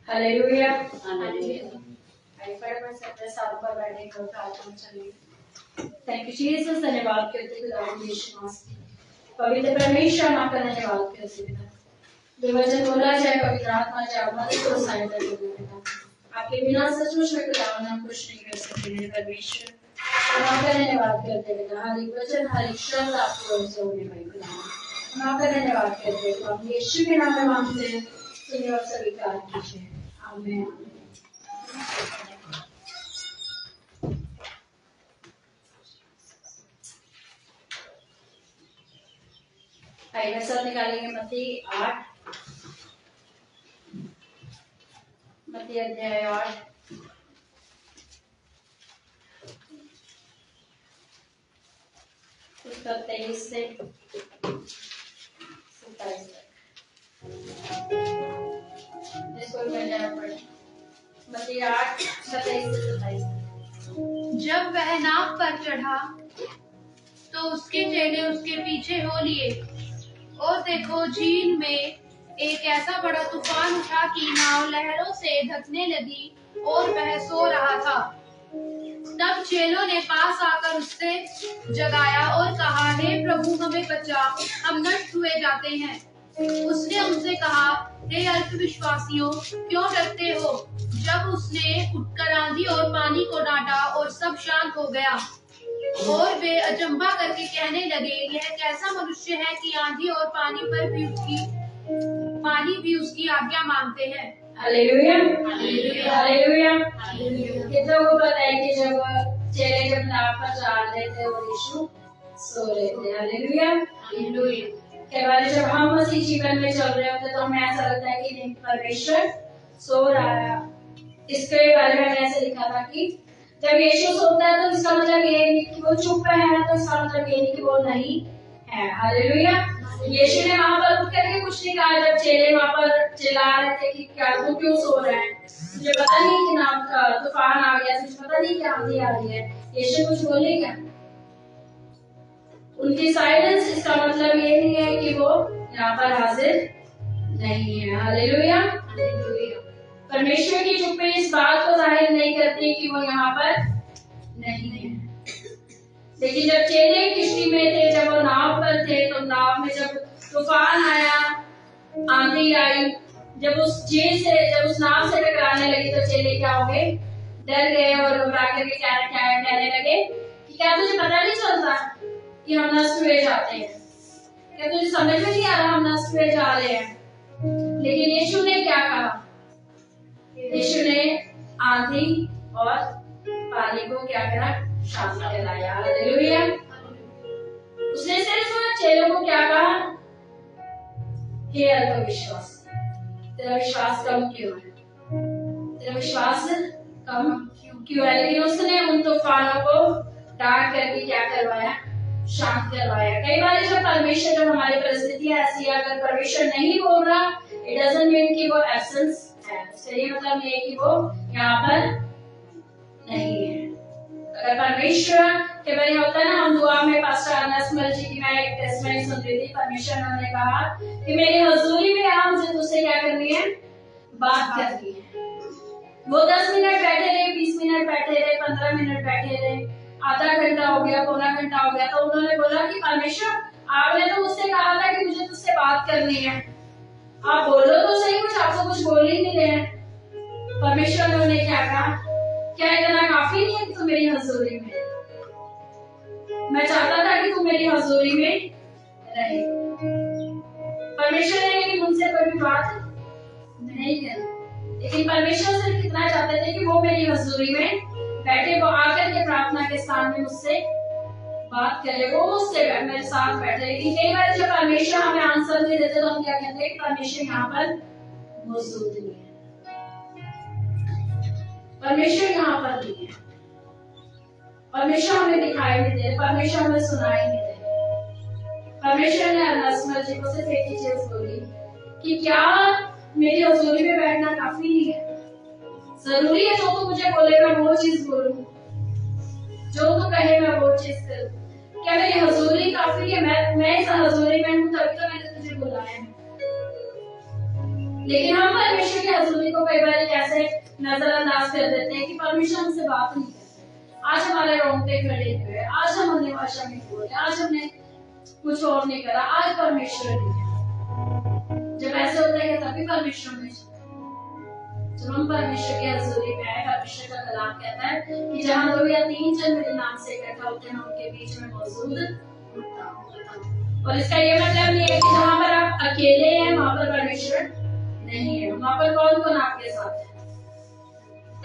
हालेलुया। हालेलुया। फटाफट से अपने साथ पर बैठे को प्रार्थना चलिए। थैंक यू जीसस, धन्यवाद करते हैं खुदा यीशु मसीह। पवित्र परमेश्वर हम आपका धन्यवाद करते हैं। जो वचन बोला जाए पवित्र आत्मा जाए हमारे को सहायता दे। आपके बिना सचमुच में खुदा हम कुछ नहीं कर सकते हैं परमेश्वर। हम आपका धन्यवाद करते हैं। हर एक वचन हर एक शब्द आपकी ओर से होने पाए खुदा। हम आपका धन्यवाद करते हैं। हम यीशु के नाम में मांगते हैं, सुनिए और स्वीकार कीजिए। आमीन। आइए वचन निकालेंगे मत्ती 8, मत्ती अध्याय 8 उसका 23 से 27 तक। इसको मिल जाए पढ़े। मत्ती 8 27 से 27 तक। जब वह नाव पर चढ़ा तो उसके चेले उसके पीछे हो लिए, और देखो झील में एक ऐसा बड़ा तूफान उठा कि नाव लहरों से धकने लगी और वह सो रहा था। तब चेलों ने पास आकर उससे जगाया और कहा, हे प्रभु हमें बचा, हम नष्ट हुए जाते हैं। उसने उनसे कहा, हे अल्पविश्वासियों, क्यों डरते हो? जब उसने उठकर आंधी और पानी को डांटा और सब शांत हो गया, और वे अचंभा करके कहने लगे, यह कैसा मनुष्य है कि आंधी और पानी भी उसकी आज्ञा मानते हैं। Hallelujah, hallelujah. हालेलुया। हालेलुया। कितनों को पता है कि जब नाव पर चढ़ रहे थे और यीशु सो रहे थे। Hallelujah, hallelujah. कई बार जब हम मसीह जीवन में चल रहे होते तो हमें ऐसा लगता है कि नहीं, परमेश्वर सो रहा है। इसके बारे में ऐसे लिखा था कि जब यीशु सोता है तो इसका मतलब ये नहीं कि वो चुप है, तो इसका मतलब ये नहीं कि वो नहीं है। हालेलुया। यीशु ने वहां पर उठ करके कुछ नहीं कहा जब चेले वहां पर चिल्ला रहे थे कि क्या तू क्यों सो रहा है, तुझे पता नहीं कि नाव का तूफान आ गया, तुझे पता नहीं क्या आंधी आ रही है। यीशु कुछ बोले क्या? उनकी साइलेंस इसका मतलब ये नहीं है कि वो यहाँ पर हाजिर नहीं है। हालेलुया। परमेश्वर की चुप्पी इस बात को जाहिर नहीं करती कि वो यहाँ पर नहीं है। लेकिन जब चेले किश्ती में थे, जब वो नाव पर थे, तो नाव में जब तूफान आया, आंधी आई, जब उस नाव से टकराने लगी तो चेले क्या हो गए? डर गए और घबरा करके क्या कहने लगे कि क्या तुझे पता नहीं चलता कि हम नष्ट हुए जाते हैं? क्या तुझे समझ में नहीं आ रहा हम नष्ट हुए जा रहे हैं? लेकिन यीशु ने क्या कहा? यीशु ने आंधी और पानी को क्या करा? शांत कराया। हालेलुया। उसने सिर्फ चेलों को क्या कहा? हे अल्पविश्वास, तेरा विश्वास कम क्यों है? तेरा विश्वास कम क्यों है? लेकिन उसने उन तूफानों को डांट करके क्या करवाया? शांत करवाया। कई बार जब परमेश्वर, जब हमारी परिस्थितियां ऐसी है, अगर परमेश्वर नहीं बोल रहा, इट डजंट मीन कि वो एब्सेंस है। उसका ये मतलब नहीं है कि वो यहाँ पर नहीं है। अगर परमेश्वर के बारे में होता है ना, हम दुआ में पास्टर अनसमल जी की मैं एक टेस्टमेंट सुन रही थी। परमेश्वर ने कहा कि मेरी हजूरी में आ, मुझे तुझसे क्या करनी है? बात करनी है। वो 10 मिनट बैठे रहे, 20 मिनट बैठे रहे, 15 मिनट बैठे रहे, आधा घंटा हो गया, पौना घंटा हो गया, तो उन्होंने बोला कि परमेश्वर आपने तो मुझसे कहा था कि मुझे तुझसे बात करनी है, आप बोलो तो सही कुछ, आप तो कुछ बोल ही नहीं रहे हैं। परमेश्वर ने उन्हें क्या कहा? क्या इतना काफी नहीं है कि तुम मेरी हजूरी में? मैं चाहता था कि तुम मेरी हजूरी में रहे। परमेश्वर ने लेकिन मुझसे कोई बात नहीं नहीं करना। लेकिन परमेश्वर सिर्फ कितना चाहते थे कि वो मेरी हजूरी में बैठे, वो आकर के प्रार्थना के स्थान में मुझसे बात करे, वो मुझसे मेरे साथ बैठे। लेकिन कई बार जब परमेश्वर हमें आंसर नहीं देते तो हम क्या कहते हैं, परमेश्वर यहाँ पर मौजूद नहीं है, परमेश्वर यहाँ पर नहीं है, परमेश्वर हमें दिखाई नहीं दे, परमेश्वर हमें सुनाई नहीं दे। परमेश्वर ने अनसमर जी को सिर्फ एक ही चीज बोली कि क्या मेरी हजूरी में बैठना काफी नहीं है? जरूरी है जो तू मुझे बोलेगा वो चीज बोलूं, जो तू कहे मैं वो चीज करूं? क्या मेरी हजूरी काफी है? मैं इस हजूरी में हूं तभी तो मैंने तुझे बुलाया है। लेकिन हम परमेश्वर की हजूरी को कई बार कैसे नजरअंदाज कर देते हैं कि परमेश्वर हमसे बात नहीं करते। आज हमारे रोंगटे खड़े हुए, आज हम अन्य भाषा में बोले, आज हमने कुछ और नहीं करा, आज परमेश्वर नहीं है। जब ऐसे होता है तभी परमेश्वर में, जब हम परमेश्वर की हजूरी में आए, परमेश्वर का कलाम कहता है कि जहाँ 2 या 3 जन मेरे नाम से इकट्ठा होते हैं उनके बीच में मौजूद होता हूं। और इसका ये मतलब नहीं है कि जहाँ पर आप अकेले हैं वहां पर परमेश्वर नहीं है। वहां पर कौन कौन आपके साथ है?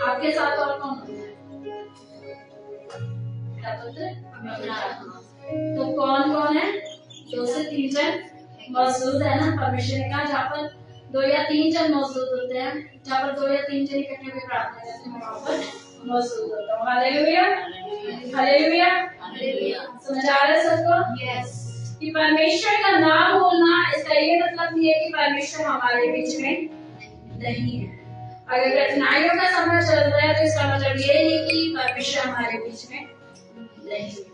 आपके साथ और कौन होता है? क्या बोलते हैं? तो कौन कौन है? 2 से 3 जन मौजूद है ना। परमेश्वर ने कहा जहाँ पर 2 या 3 जन मौजूद होते हैं, जहाँ पर 2 या 3 जन इकट्ठे होकर प्रार्थना करते हैं वहां पर मौजूद होता हूँ। Hallelujah, hallelujah, hallelujah. समझ आ रहा है सबको? यस। कि परमेश्वर का नाम बोलना इसका ये मतलब नहीं है कि परमेश्वर हमारे बीच में नहीं है। अगर कठिनाइयों का समय चल रहा है तो इसका मतलब ये नहीं कि परमेश्वर हमारे बीच में नहीं है।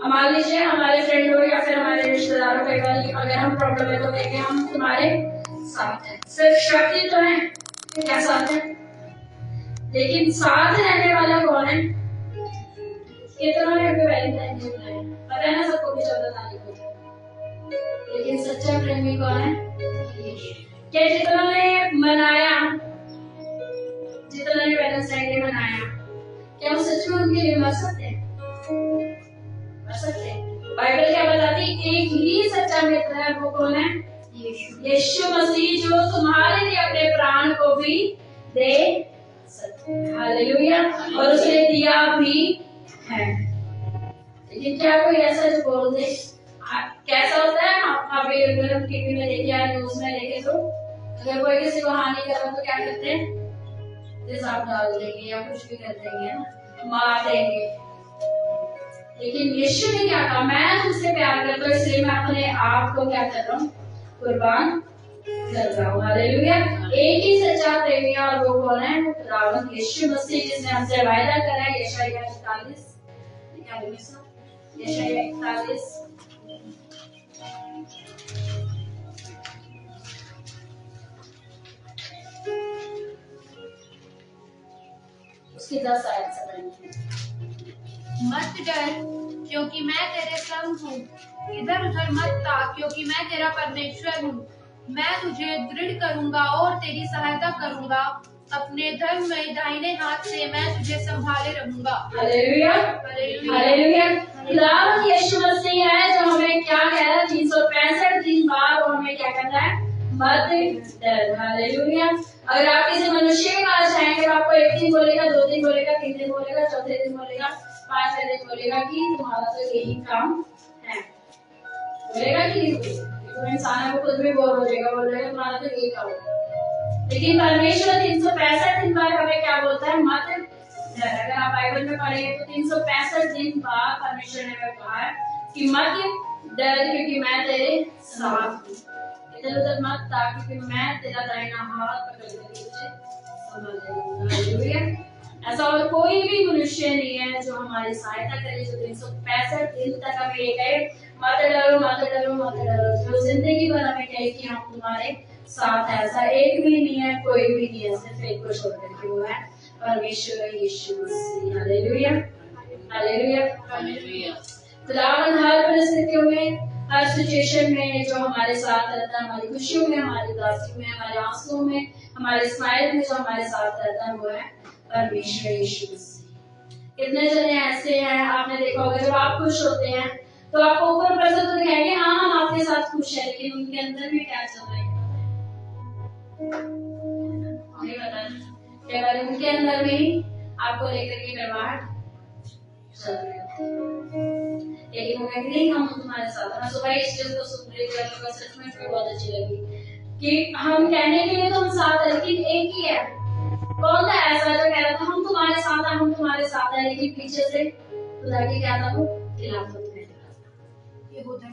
मान लीजिए हमारे फ्रेंड हो या फिर हमारे रिश्तेदारों कई बार अगर हम प्रॉब्लम है तो देखें हम तुम्हारे साथ हैं, सिर्फ शब्द ही तो है क्या साथ है, लेकिन साथ रहने वाला कौन है? कितनों ने हमें वैलेंटाइन डे मनाया, पता है ना सबको कि 14 तारीख को, लेकिन सच्चा प्रेमी कौन है? क्या जितनों ने मनाया, जितनों ने वैलेंटाइन डे मनाया, क्या वो सच में उनके लिए मर सकते हैं? मर सकते हैं? बाइबल क्या बताती है? एक ही सच्चा मित्र है, वो कौन है? यीशु मसीह, जो तुम्हारे लिए अपने प्राण को भी दे सकते हैं। हालेलुया। और उसने दिया भी है। लेकिन क्या कोई ऐसा जो बोल दे? कैसा होता है आप अगर हम टीवी में देखे या न्यूज में देखे तो अगर कोई किसी को हानि कर रहा तो क्या करते हैं? तेजाब डाल देंगे या कुछ भी कर देंगे ना, मार देंगे। लेकिन यीशु ने क्या कहा? मैं तुमसे प्यार करता हूँ इसलिए मैं अपने आप को क्या कर रहा हूँ? कुर्बान कर रहा हूँ। हालेलुया। एक ही सच्चा प्रेमी और वो कौन है? खुदावंद यीशु मसीह, जिसने हमसे वायदा करा है। यशायाह 41 क्या बोले सर? यशायाह 41 उसकी 10 आयत से पढ़ेंगे। मत डर क्योंकि मैं तेरे संग हूँ, इधर उधर मत ताक क्योंकि मैं तेरा परमेश्वर हूँ। मैं तुझे दृढ़ करूंगा और तेरी सहायता करूंगा, अपने धर्म में दाहिने हाथ से मैं तुझे संभाले रहूंगा। Hallelujah, hallelujah. खुदावंद यीशु मसीह है जो हमें क्या कह रहा है? 365 दिन बाद वो हमें क्या कहता है? मत डर। हालेलुया। अगर आप किसी मनुष्य के पास जाएंगे तो आपको 1 दिन बोलेगा, 2 दिन बोलेगा, 3 दिन बोलेगा, 4थे दिन बोलेगा, 5वें दिन बोलेगा कि तुम्हारा तो यही काम है। बोलेगा कि नहीं बोलेगा? तो इंसान को खुद भी बोर हो जाएगा, बोलेगा तुम्हारा तो यही काम है। लेकिन परमेश्वर 365 दिन बाद हमें क्या बोलता है? मत डर। अगर आप बाइबल में पढ़ेंगे तो 365 दिन बाद परमेश्वर ने कहा है कि मत डर क्योंकि मैं तेरे साथ हूँ, इधर उधर मत ताकि क्योंकि मैं तेरा दाहिना हाथ पकड़ के तुझे संभाल लूंगा। ऐसा और कोई भी मनुष्य नहीं है जो हमारी सहायता करे, जो 365 दिन तक हमें ये कहे मत डरो, मत डरो, मत डरो, जो जिंदगी भर हमें कहे कि हम तुम्हारे साथ। ऐसा एक भी नहीं है, कोई भी नहीं है, सिर्फ एक को छोड़ करके, वो है परमेश्वर Yeshu Masih. Hallelujah, hallelujah, hallelujah. खुदावंद हर परिस्थितियों में, हर सिचुएशन में जो हमारे साथ रहता है, हमारी खुशियों में, हमारी उदासी में, हमारे आंसुओं में, हमारे स्माइल में जो हमारे साथ रहता है, वो है परमेश्वर यीशु मसीह। कितने जने ऐसे हैं आपने देखा होगा जब आप खुश होते हैं तो आपको ऊपर ऊपर से तो दिखाएंगे हाँ हम आपके साथ खुश है, लेकिन उनके अंदर में क्या चल रहा है? कई बार उनके अंदर में ही आपको लेकर के करवाहट चल रही होती है, लेकिन वो कहते नहीं हम तुम्हारे साथ। मैं सुबह इस चीज को सुन रही थी, मुझे सच में बहुत अच्छी लगी कि हम कहने के लिए तो हम साथ है, लेकिन एक ही है। कौन था ऐसा जो कह रहा था हम तुम्हारे साथ हैं, हम तुम्हारे साथ हैं, लेकिन पीछे से खुदा की क्या था, वो खिलाफत में था। ये होता है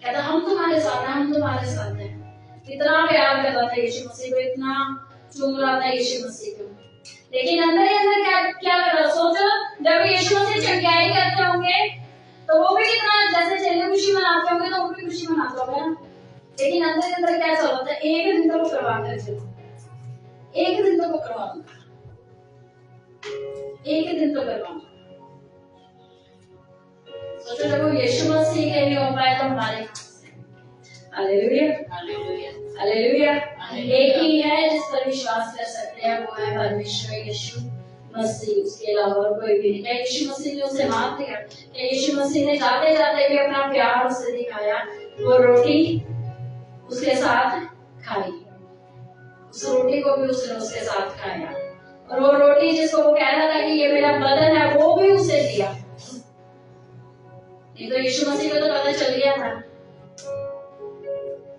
कहता हम तुम्हारे साथ हैं, हम तुम्हारे साथ हैं। इतना प्यार कर रहा था यीशु मसीह को, इतना चूम रहा था यीशु मसीह को, लेकिन अंदर ही अंदर क्या कर रहा। सोचो जब यीशु मसीह चढ़ाई करते होंगे तो वो भी कितना, जैसे चेले खुशी मनाते होंगे तो वो भी खुशी मनाते होंगे ना, लेकिन अंदर अंदर क्या चल रहा था, एक दिन तो वो करवा कर चलो, एक दिन तो वो करवाऊंगा, एक दिन तो करवाऊंगा। सोचो जब वो यीशु मसीह के लिए हो पाए तो हमारे हालेलुया हालेलुया हालेलुया। एक ही है जिस पर विश्वास कर सकते हैं, वो है परमेश्वर यीशु मसीह, उसके अलावा और कोई भी नहीं। क्या यीशु मसीह ने उसे माफ किया? क्या यीशु मसीह ने जाते जाते भी अपना प्यार उसे दिखाया? वो रोटी उसके साथ खाई, उस रोटी को भी उसने उसके साथ खाया, और वो रोटी जिसको वो कह रहा था कि ये मेरा बदन है, वो भी उसे दिया। नहीं तो यीशु मसीह को तो पता चल गया था,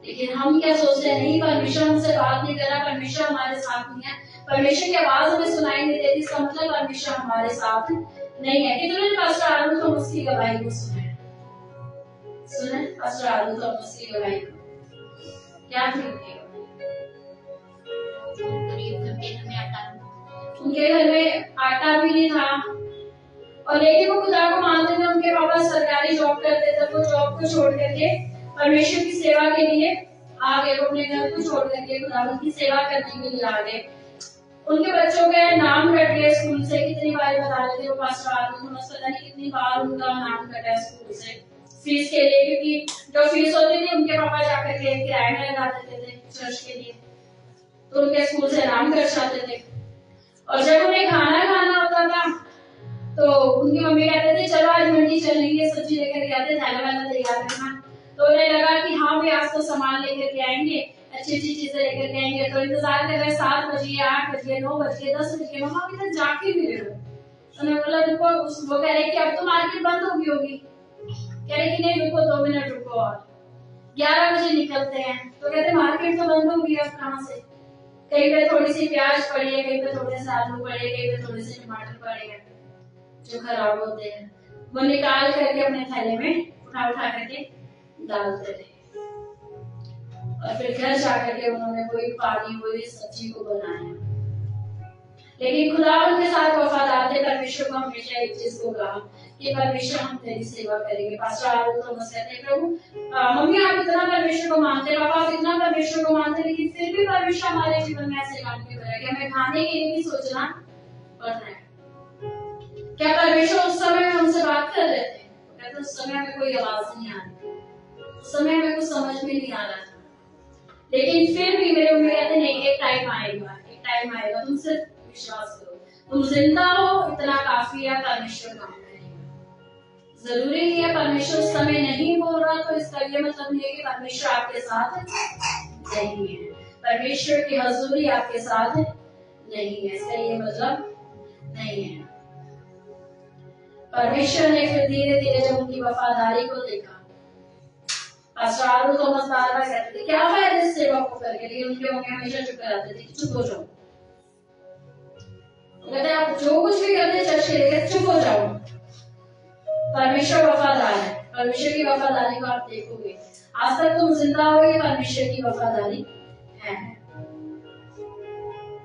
लेकिन हम क्या सोचते हैं, नहीं परमेश्वर हमसे बात नहीं कर रहा, परमेश्वर हमारे साथ नहीं है, परमेश्वर की आवाज हमें सुनाई नहीं देती, इसका मतलब परमेश्वर हमारे साथ नहीं है। कितने पास्टर आलू तो उसकी गवाही को सुने पास्टर आलू तो उसकी गवाही को क्या थी उनके घर में आटा भी नहीं था, और लेकिन वो खुदा को मानते थे। उनके पापा सरकारी जॉब करते थे, वो जॉब को छोड़ करके परमेश्वर की सेवा के लिए आ गए। वो अपने घर को छोड़ करके खुदा की सेवा करने के लिए आ गए। उनके बच्चों के नाम कट गए स्कूल से, कितनी बार बता रहे थे वो पास्टर आलू, पता नहीं कितनी बार उनका नाम कटा स्कूल से फीस के लिए, क्योंकि जो फीस होती थी उनके पापा जाकर के किराए में लगा देते थे चर्च के लिए, तो उनके स्कूल से नाम कट जाते थे। और जब उन्हें खाना खाना होता था तो उनकी मम्मी कहते थे चलो आज मंडी चलेंगे, सब्जी लेकर के आते, थैला वैला तैयार रखना। तो उन्हें लगा कि हाँ भी आज तो सामान लेकर के आएंगे, अच्छी अच्छी चीजें लेकर के आएंगे। तो इंतजार कर रहे 7 बजे 8 बजे 9 बजे 10 बजे, मम्मा अभी तक जाके भी रहे। उन्होंने बोला रुको, वो कह रहे कि अब तो मार्केट बंद होगी होगी, कह रहे कि नहीं रुको 2 मिनट रुको, और 11 बजे निकलते हैं तो कहते मार्केट तो बंद होगी, अब कहाँ से, कहीं पे थोड़ी सी प्याज पड़ी है, कहीं पे थोड़े से आलू पड़े, कहीं पे थोड़े से टमाटर पड़े हैं जो खराब होते हैं, वो निकाल करके अपने थैले में उठा करके डालते थे। और फिर घर जाकर के उन्होंने वही पानी वही सब्जी को बनाया। लेकिन खुदा उनके साथ वफादार थे। परमेश्वर को हमेशा एक चीज को कहा कि परमेश्वर हम तेरी सेवा करेंगे। पास्टर आलू थॉमस कहते हैं प्रभु मम्मी आप इतना परमेश्वर को मानते, पापा आप इतना परमेश्वर को मानते, लेकिन फिर भी परमेश्वर हमारे जीवन में ऐसे काम क्यों करेगा? हमें खाने के लिए भी सोचना पड़ रहा है। क्या परमेश्वर उस समय में हमसे बात कर रहे थे? कहते उस समय में कोई आवाज नहीं आ रही, उस समय में कुछ समझ में नहीं आ रहा था, लेकिन फिर भी मेरे मम्मी कहते नहीं एक टाइम आएगा, तुम सिर्फ विश्वास करो, तुम जिंदा हो इतना काफी है, परमेश्वर काम करेगा। जरूरी नहीं है परमेश्वर उस समय नहीं बोल रहा तो इसका ये मतलब नहीं है कि परमेश्वर आपके साथ नहीं है, परमेश्वर की हजूरी आपके साथ नहीं है, इसका ये मतलब नहीं है। परमेश्वर ने फिर धीरे धीरे जब उनकी वफादारी को देखा, पास्टर आलू थॉमस बार-बार कहते थे क्या फायदा इस सेवा को करके, लेकिन उनके मम्मी हमेशा चुप कराते थे कि चुप हो जाओ। कहते आप जो कुछ भी करते चर्च के लिए चुप हो जाओ, परमेश्वर वफादार है, परमेश्वर की वफादारी को आप देखोगे। आज तक तुम जिंदा हो, ये परमेश्वर की वफादारी है।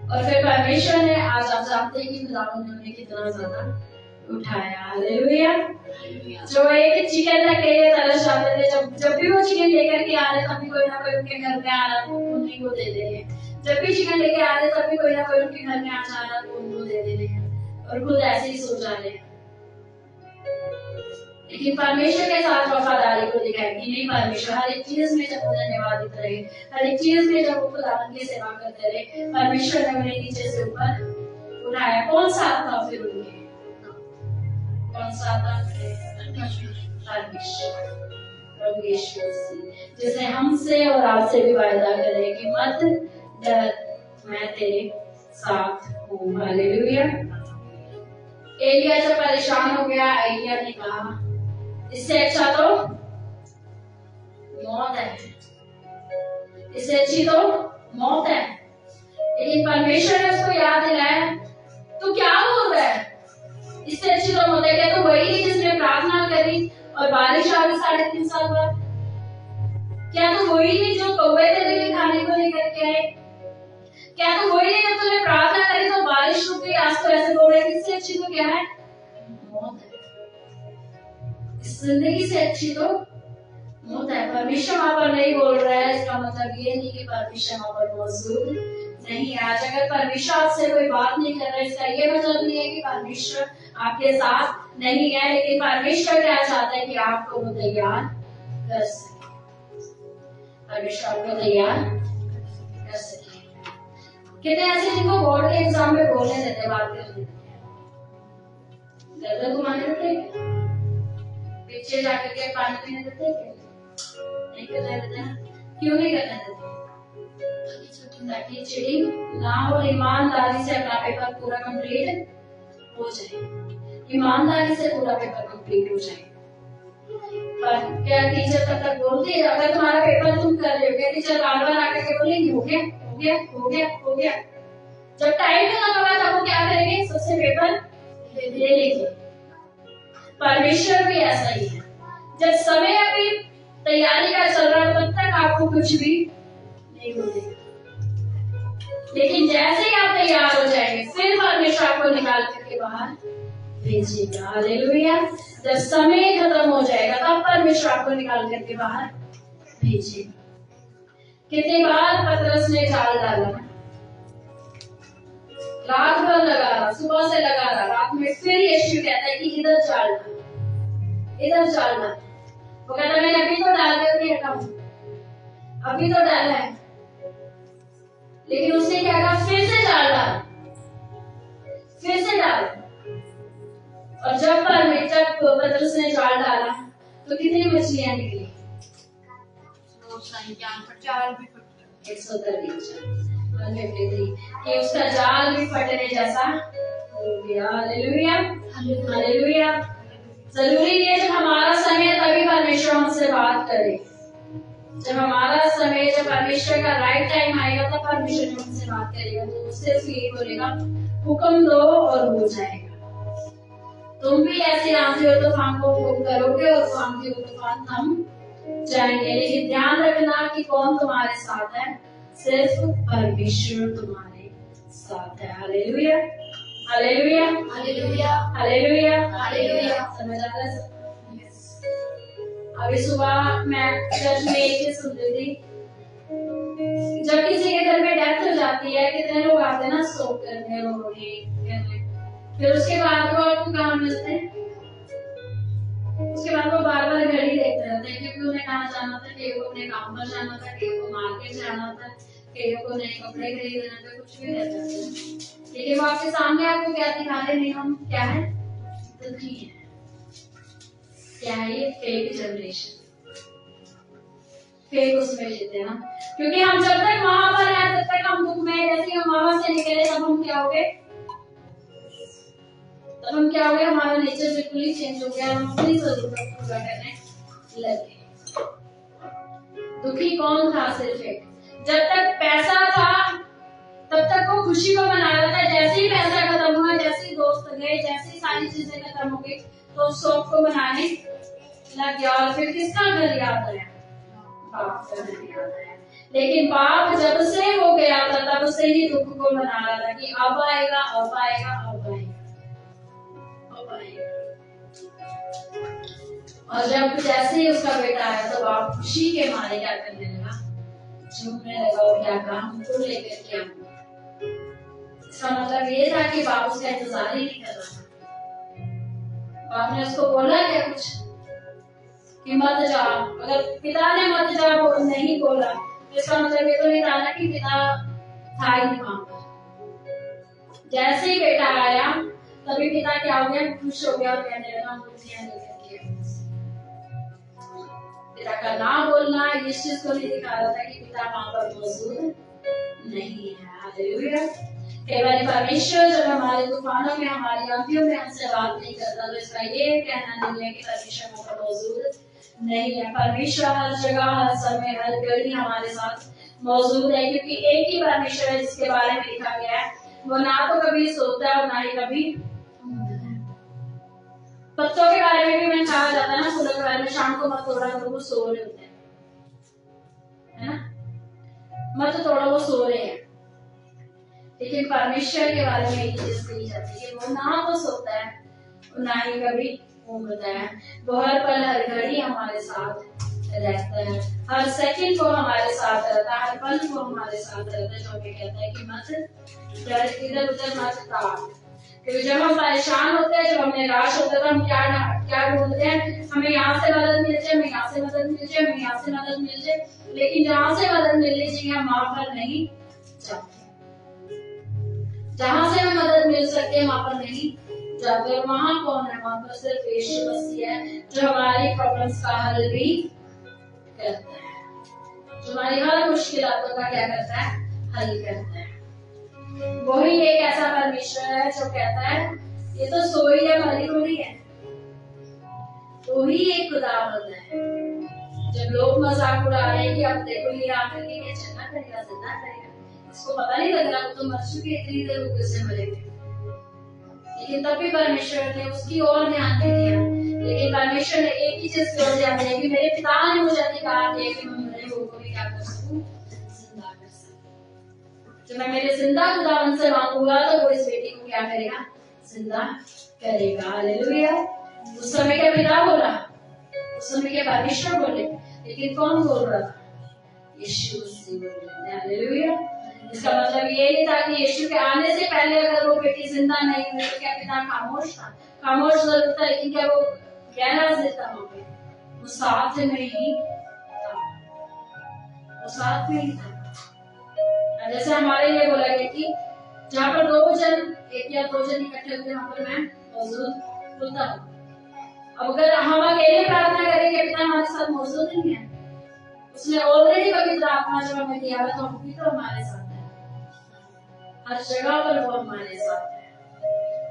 और फिर परमेश्वर ने, आज आप जानते हैं कि खुदावंद ने उन्हें कितना ज्यादा उठाया। हालेलुया। जो एक चिकन रख के तरस जाते थे, जब भी वो चिकन लेकर के आ रहे तभी कोई ना कोई उनके घर में आ रहा तो उन्हीं को दे दे रहे, जब भी चिकन लेके आ रहे तभी कोई ना कोई उनके घर में आ जा रहा तो उनको दे दे रहे, और खुद ऐसे ही सो जा रहे। लेकिन परमेश्वर के साथ वफादारी को दिखाई कि नहीं, परमेश्वर हर एक चीज में जब धन्यवादित रहे, हर एक चीज में जब वो खुदावंद की सेवा करते रहे, परमेश्वर ने उन्हें नीचे से ऊपर उठाया। कौन साथ था फिर उनके? कौन सा था? परमेश्वर, जिसने हमसे और आपसे भी वायदा करे कि मत डर, मैं तेरे साथ हूँ। हालेलुया। एलिया जब परेशान हो गया, एलिया ने कहा इससे अच्छा तो मौत है, इससे अच्छी तो मौत है। लेकिन परमेश्वर ने उसको याद दिलाया, तू क्या बोल रहा है, इससे अच्छी तो मौत है। क्या तो वही है जिसने प्रार्थना करी और बारिश आ गई 3.5 साल बाद? क्या तो वही है जो कौवे तेरे लिए खाने को लेकर के आए? क्या तो वही है जब तूने प्रार्थना करी तो बारिश रुक गई, आज तो ऐसे बोल रहे इससे अच्छी तो क्या है, मौत है। इस जिंदगी से अच्छी तो मौत है। परमेश्वर वहां पर नहीं बोल रहा है, इसका मतलब ये नहीं कि परमेश्वर वहां पर मौजूद नहीं है। आज अगर परमेश्वर आपसे कोई बात नहीं कर रहा है, इसका ये मतलब नहीं है कि परमेश्वर आपके साथ नहीं है, लेकिन परमेश्वर क्या चाहता है कि आपको वो तैयार कर सके। परमेश्वर आपको तैयार कर सके। कितने ऐसे जिनको बोर्ड के एग्जाम में बोलने देते, बात कर देते, घुमाने देते, पीछे जाकर के पानी पीने देते, नहीं करने देते। क्यों नहीं करने देते? ताकि चीटिंग ना हो, ईमानदारी से अपना पेपर पूरा कंप्लीट हो जाए, ईमानदारी से पूरा पेपर कंप्लीट हो जाए। पर क्या टीचर तब तक बोलती है, अगर तुम्हारा पेपर तुम कर रहे हो, क्या टीचर बार बार आकर के बोलेंगे हो गया हो गया हो गया हो गया? जब टाइम खत्म होगा तब वो क्या करेंगे, सबसे पेपर ले लेंगे। परमेश्वर भी ऐसा ही है, जब समय अभी तैयारी का चल रहा है तब तक आपको कुछ भी नहीं बोलेगा, लेकिन जैसे ही आप तैयार हो जाएंगे फिर परमेश्वर आपको निकाल करके बाहर भेजेगा। हालेलुया। जब समय खत्म हो जाएगा तब परमेश्वर आपको निकाल करके बाहर भेजेगा। कितनी बार पतरस ने जाल डाला, रात भर लगा रहा, सुबह से लगा रहा, रात में फिर यीशु कहता है कि इधर जाल डाल, इधर जाल डाल। वो कहता मैंने अभी तो डाल दिया, हटाऊं, अभी तो डाला है, लेकिन उसने क्या कहा, फिर से डाल डाल, फिर से डाल। और जब पतरस ने जाल डाला तो कितनी मछलियां निकली? 153 कि उसका जाल भी फटने जैसा हो गया। Hallelujah, hallelujah. जरूरी है जब हमारा समय तभी परमेश्वर हमसे बात करे। जब हमारा समय, जब परमेश्वर का राइट टाइम आएगा तब परमेश्वर हमसे बात करेगा। तो सिर्फ ये बोलेगा हुक्म दो और हो जाएगा। तुम भी ऐसे आंधी और तूफान को हुक्म करोगे और आंधी और तूफान थम जाएंगे। लेकिन ध्यान रखना कि कौन तुम्हारे साथ है, सिर्फ परमेश्वर तुम्हारे साथ है। Hallelujah, hallelujah, hallelujah, hallelujah, hallelujah. समझ आ रहा है? अभी सुबह मैं चर्च में एक चीज सुन रही थी, जब किसी के घर में डेथ हो जाती है कितने लोग आते हैं ना शोक करने, रोने, फिर उसके बाद वो आपको कहाँ मिलते हैं? उसके बाद वो बार बार घड़ी देखते रहते हैं, क्योंकि उन्हें कहाँ जाना था, कहीं को अपने काम पर जाना था, कहीं को मार्केट जाना था, कहीं को नए कपड़े खरीदना था, कुछ भी रहता था। लेकिन वो आपके सामने आपको क्या दिखा रहे हैं? हम क्या है? दुखी है। क्या है ये? फेक जनरेशन, फेक उसमें जीते हैं ना। क्योंकि हम जब तक वहां पर हैं तब तक हम दुख में, जैसे हम वहां से निकले तब हम क्या हो गए? तब हम क्या हो गए? हमारा नेचर बिल्कुल ही चेंज हो गया, हम अपनी जरूरत पूरा करने लगे। दुखी कौन था? सिर्फ एक। जब तक पैसा था तब तक वो खुशी को मना रहा था, जैसे ही पैसा खत्म हुआ, जैसे ही दोस्त गए, जैसे ही सारी चीजें खत्म हो गई तो शौक को मनाने लग गया। और फिर किसका घर याद आया? बाप का घर याद आया। लेकिन बाप जब से हो गया था तब से ही दुख को मना रहा था कि अब आएगा, अब आएगा, अब आएगा, अब आएगा। और जब जैसे ही उसका बेटा आया तो बाप खुशी के मारे क्या करने लगा? झूमने लगा और क्या कहा? हमको लेकर के आऊंगा। इसका मतलब ये था कि बाप उसका इंतजार ही नहीं कर रहा था। बाप ने उसको बोला क्या कुछ कि मत जा? अगर पिता ने मत जा नहीं बोला तो इसका मतलब ये तो नहीं था ना कि पिता था ही नहीं वहां पर। जैसे ही बेटा आया तभी पिता क्या हो गया? खुश हो गया और कहने लगा मूर्तियां लेकर के। पिता का ना बोलना इस चीज को नहीं दिखा रहा था कि पिता वहां पर मौजूद नहीं है। हालेलुया। कई बार परमेश्वर जब हमारे तूफानों में, हमारी आंधियों में हमसे बात नहीं करता, तो इसका ये कहना नहीं है कि परमेश्वर वहाँ पर मौजूद नहीं है। परमेश्वर हर जगह, हर समय, हर घड़ी हमारे साथ मौजूद है, क्योंकि एक ही परमेश्वर है जिसके बारे में लिखा गया है, वो ना तो कभी सोता है और ना ही कभी। पत्तों के बारे में भी मैंने कहा जाता है ना, फूलों के बारे में, शाम को मत तोड़ा करो, वो सो रहे होते हैं, है ना, मत तोड़ो, वो सो रहे हैं। लेकिन परमेश्वर के बारे में एक चीज कही जाती है कि वो ना तो सोता है और ना ही कभी ऊँघता है। वो हर पल, हर घड़ी हमारे साथ रहता है, हर सेकंड को हमारे साथ रहता है, हर पल को हमारे साथ रहता है। जो हमें कहता है कि मत डर, इधर उधर मत ताक। क्योंकि जब हम परेशान होते हैं, जब हम निराश होते हैं, तो हम क्या ढूंढते हैं, हमें यहाँ से मदद मिल जाए, हमें यहाँ से मदद मिल जाए, हमें यहाँ से मदद मिल जाए। लेकिन जहाँ से मदद मिलनी चाहिए हम वहां पर नहीं जाते, जहाँ से हमें मदद मिल सकती है वहां पर नहीं जाते। और वहां कौन है? वहां पर सिर्फ यीशु मसीह है, जो हमारी प्रॉब्लम्स का हल भी करता है, जो हमारी हर मुश्किलातों का क्या करता है? हल करता है। वही एक ऐसा परमेश्वर है जो कहता है ये तो सोई है, मरी हुई है। वही एक खुदावंद है। जब लोग मजाक उड़ा रहे हैं कि अब देखो ये आकर के क्या चलना करेगा, जिंदा करेगा, इसको पता नहीं लग रहा, वो तो मर चुके, इतनी देर रुके से मरेंगे। लेकिन तब भी परमेश्वर ने उसकी ओर ध्यान नहीं दिया। लेकिन परमेश्वर ने एक ही चीज की ओर ध्यान दिया कि मेरे पिता ने मुझे अधिकार दिया कि मैं मरे हुए को भी क्या कर सकूं, जिंदा कर सकूं। जब मैं मेरे जिंदा खुदावंद से मांगूंगा तो वो इस बेटी को क्या करेगा? जिंदा करेगा। हालेलुया। उस समय क्या पिता बोला, उस समय क्या परमेश्वर बोले, लेकिन कौन बोल रहा था? यीशु मसीह बोल रहे थे। हालेलुया। इसका मतलब ये नहीं था कि यीशु के आने से पहले अगर वो बेटी जिंदा नहीं हुई तो क्या पिता खामोश था? खामोश जरूर था, लेकिन क्या वो गहरा था? वहां पे वो साथ में ही था, वो साथ में ही था। जैसे हमारे लिए बोला गया कि जहाँ पर दो जन, एक या दो जन इकट्ठे होते हैं वहां पर मैं मौजूद होता हूँ। अब अगर हम अकेले प्रार्थना करेंगे, पिता हमारे साथ मौजूद नहीं है, उसने ऑलरेडी पवित्र आत्मा जब हमें दिया है, तो हम भी तो हमारे साथ है, हर जगह पर वो हमारे साथ है।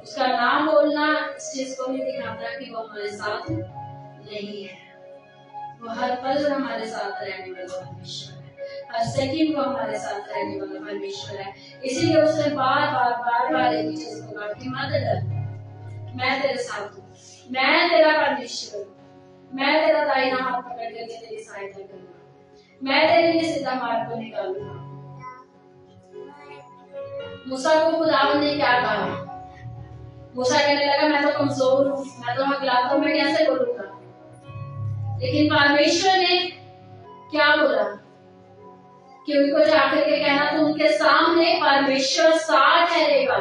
उसका नाम बोलना इस चीज को नहीं दिखाता कि वो हमारे साथ नहीं है। वो हर पल हमारे साथ रहने वाला परमेश्वर है, हर सेकंड को हमारे साथ रहने वाला परमेश्वर है। इसीलिए उसने बार बार एक ही चीज को कहा कि मत डर, मैं तेरे साथ हूँ, मैं तेरा परमेश्वर हूँ, मैं तेरा दाहिना हाथ पकड़ करके तेरी सहायता करूंगा, मैं तेरे लिए सीधा मार्ग को निकालूंगा। मूसा को खुदावंद ने क्या कहा? मूसा कहने लगा मैं तो कमजोर हूँ, मैं तो हकलाता हूँ, मैं कैसे बोलूंगा? लेकिन परमेश्वर ने क्या बोला कि उनको जाकर के कहना तो उनके सामने परमेश्वर साथ ठहरेगा।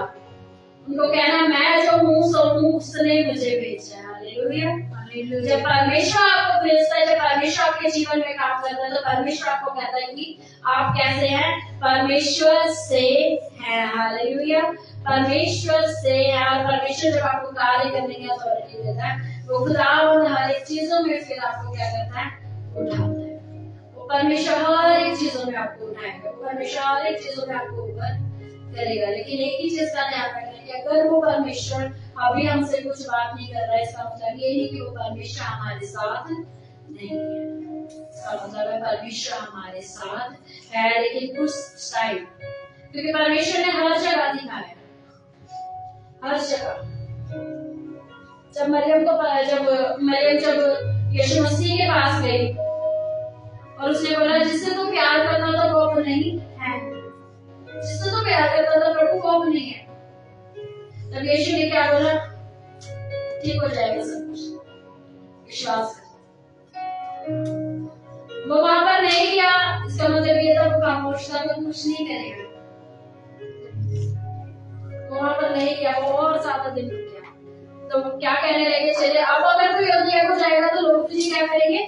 उनको कहना मैं जो हूँ सो हूँ, उसने मुझे भेजा है। हालेलुया। जब परमेश्वर आपको भेजता है, जब परमेश्वर आपके जीवन में काम करता है, तो परमेश्वर आपको कहता है कि आप कैसे हैं? परमेश्वर से हैं। हालेलुया। परमेश्वर से है। और परमेश्वर जब आपको कार्य करने की अथॉरिटी देता है, वो खुदावंद हर एक चीजों में फिर आपको क्या करता है? उठाता है। वो परमेश्वर हर एक चीजों में आपको उठाएगा, वो परमेश्वर हर एक चीजों में आपको ऊपर करेगा। लेकिन एक ही चीज का ध्यान रखना कि अगर वो परमेश्वर अभी हमसे कुछ बात नहीं कर रहा है, इसका मतलब ये नहीं कि वो परमेश्वर हमारे साथ नहीं है। इसका मतलब है परमेश्वर हमारे साथ है, लेकिन कुछ टाइम, क्योंकि परमेश्वर ने हर जगह दिखाया, हर जगह। जब मरियम जब यीशु मसीह के पास गई और उसने बोला जिससे तू प्यार करता था वो अब नहीं है, जिससे तो प्यार करता था प्रभु वो अब नहीं है, तब यीशु ने क्या बोला? ठीक हो जाएगा सब कुछ, विश्वास कर। वो वहां पर नहीं गया, इसका मतलब ये था वो खामोश था, वो कुछ नहीं करेगा। वो वहां पर नहीं गया, वो और ज्यादा दिन रुक गया। तो वो क्या कहने लगे? चले अब अगर तू योद्धा को जाएगा तो लोग तुझे क्या करेंगे?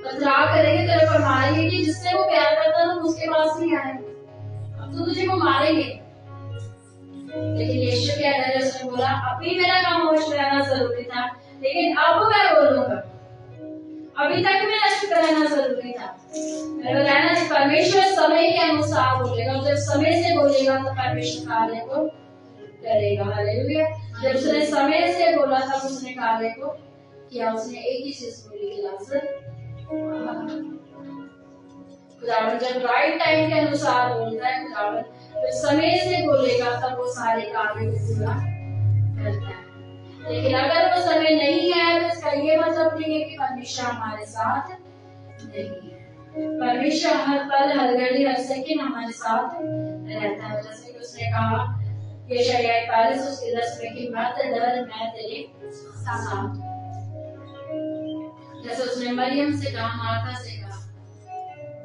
बदलाव करेंगे, तेरे पर मारेंगे कि जिससे वो प्यार करता था उसके पास नहीं आए, अब तो तुझे वो मारेंगे। लेकिन यीशु क्या है? उसने बोला अभी मेरा खामोश रहना जरूरी था, लेकिन अब मैं बोलूंगा, अभी तक मेरा शुक्राना जरूरी था। मैंने बताया ना, परमेश्वर समय के अनुसार बोलेगा, जब समय से बोलेगा तो परमेश्वर कार्य को करेगा। हालेलुया। जब उसने समय से बोला था, उसने कार्य को किया। उसने एक ही चीज बोली कि लाजर, खुदावन जब राइट टाइम के अनुसार बोलता है, खुदावन जब समय से बोलेगा तब वो सारे कार्य को पूरा करता है। लेकिन अगर वो समय नहीं है तो इसका ये मतलब नहीं है कि परमेश्वर हमारे साथ नहीं है। परमेश्वर हर पल, हर घड़ी, हर सेकंड हमारे साथ रहता है। जैसे कि उसने कहा यशायाह 41 उसके 10 में कि मत डर, मैं तेरे साथ हूं। जैसे उसने मरियम से कहा, माता से कहा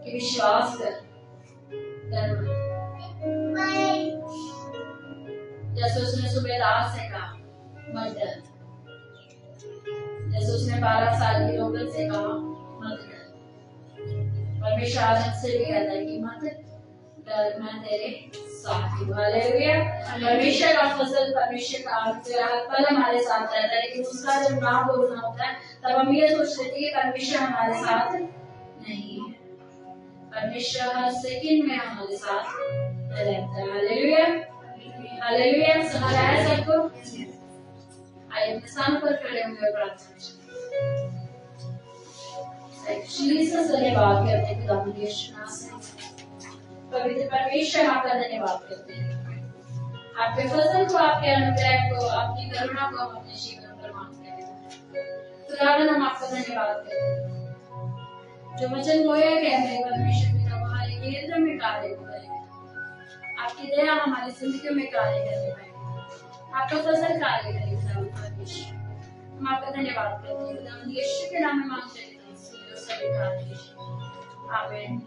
कि विश्वास कर, डर मत। जैसे उसने सुबेदार से कहा मत डर। जैसे उसने 12 साल की रोगन से कहा मत डर। परमेश्वर आज हमसे भी कहता है कि मत डर, मैं तेरे साथ हूं। हालेलुया। परमेश्वर का फसल, परमेश्वर का हर पल हमारे साथ रहता है। लेकिन उसका जब नाम बोलना होता है तब हम ये सोच लेते हैं कि परमेश्वर हमारे साथ नहीं है। परमेश्वर हर सेकंड में हमारे साथ रहता है। हालेलुया। हालेलुया। समझ आया सबको? आइए अपने स्थान पर खड़े हुए प्रार्थना से धन्यवाद करते हैं खुदावंद यीशु मसीह से। पवित्र परमेश्वर आपका धन्यवाद करते हैं। आपके फजल को, आपके अनुग्रह को, आपकी करुणा को हम अपने जीवन पर मांगते हैं। खुदावंद हम आपका धन्यवाद करते हैं। जो वचन बोया गया है परमेश्वर पिता हमारे केंद्र में कार्य करेगा। आपकी दया हमारी जिंदगी में कार्य करने पाएगी। आपका फसल कार्य करेगा। हम आपका धन्यवाद करते हैं। यीशु के नाम में मांगते हैं। आमीन।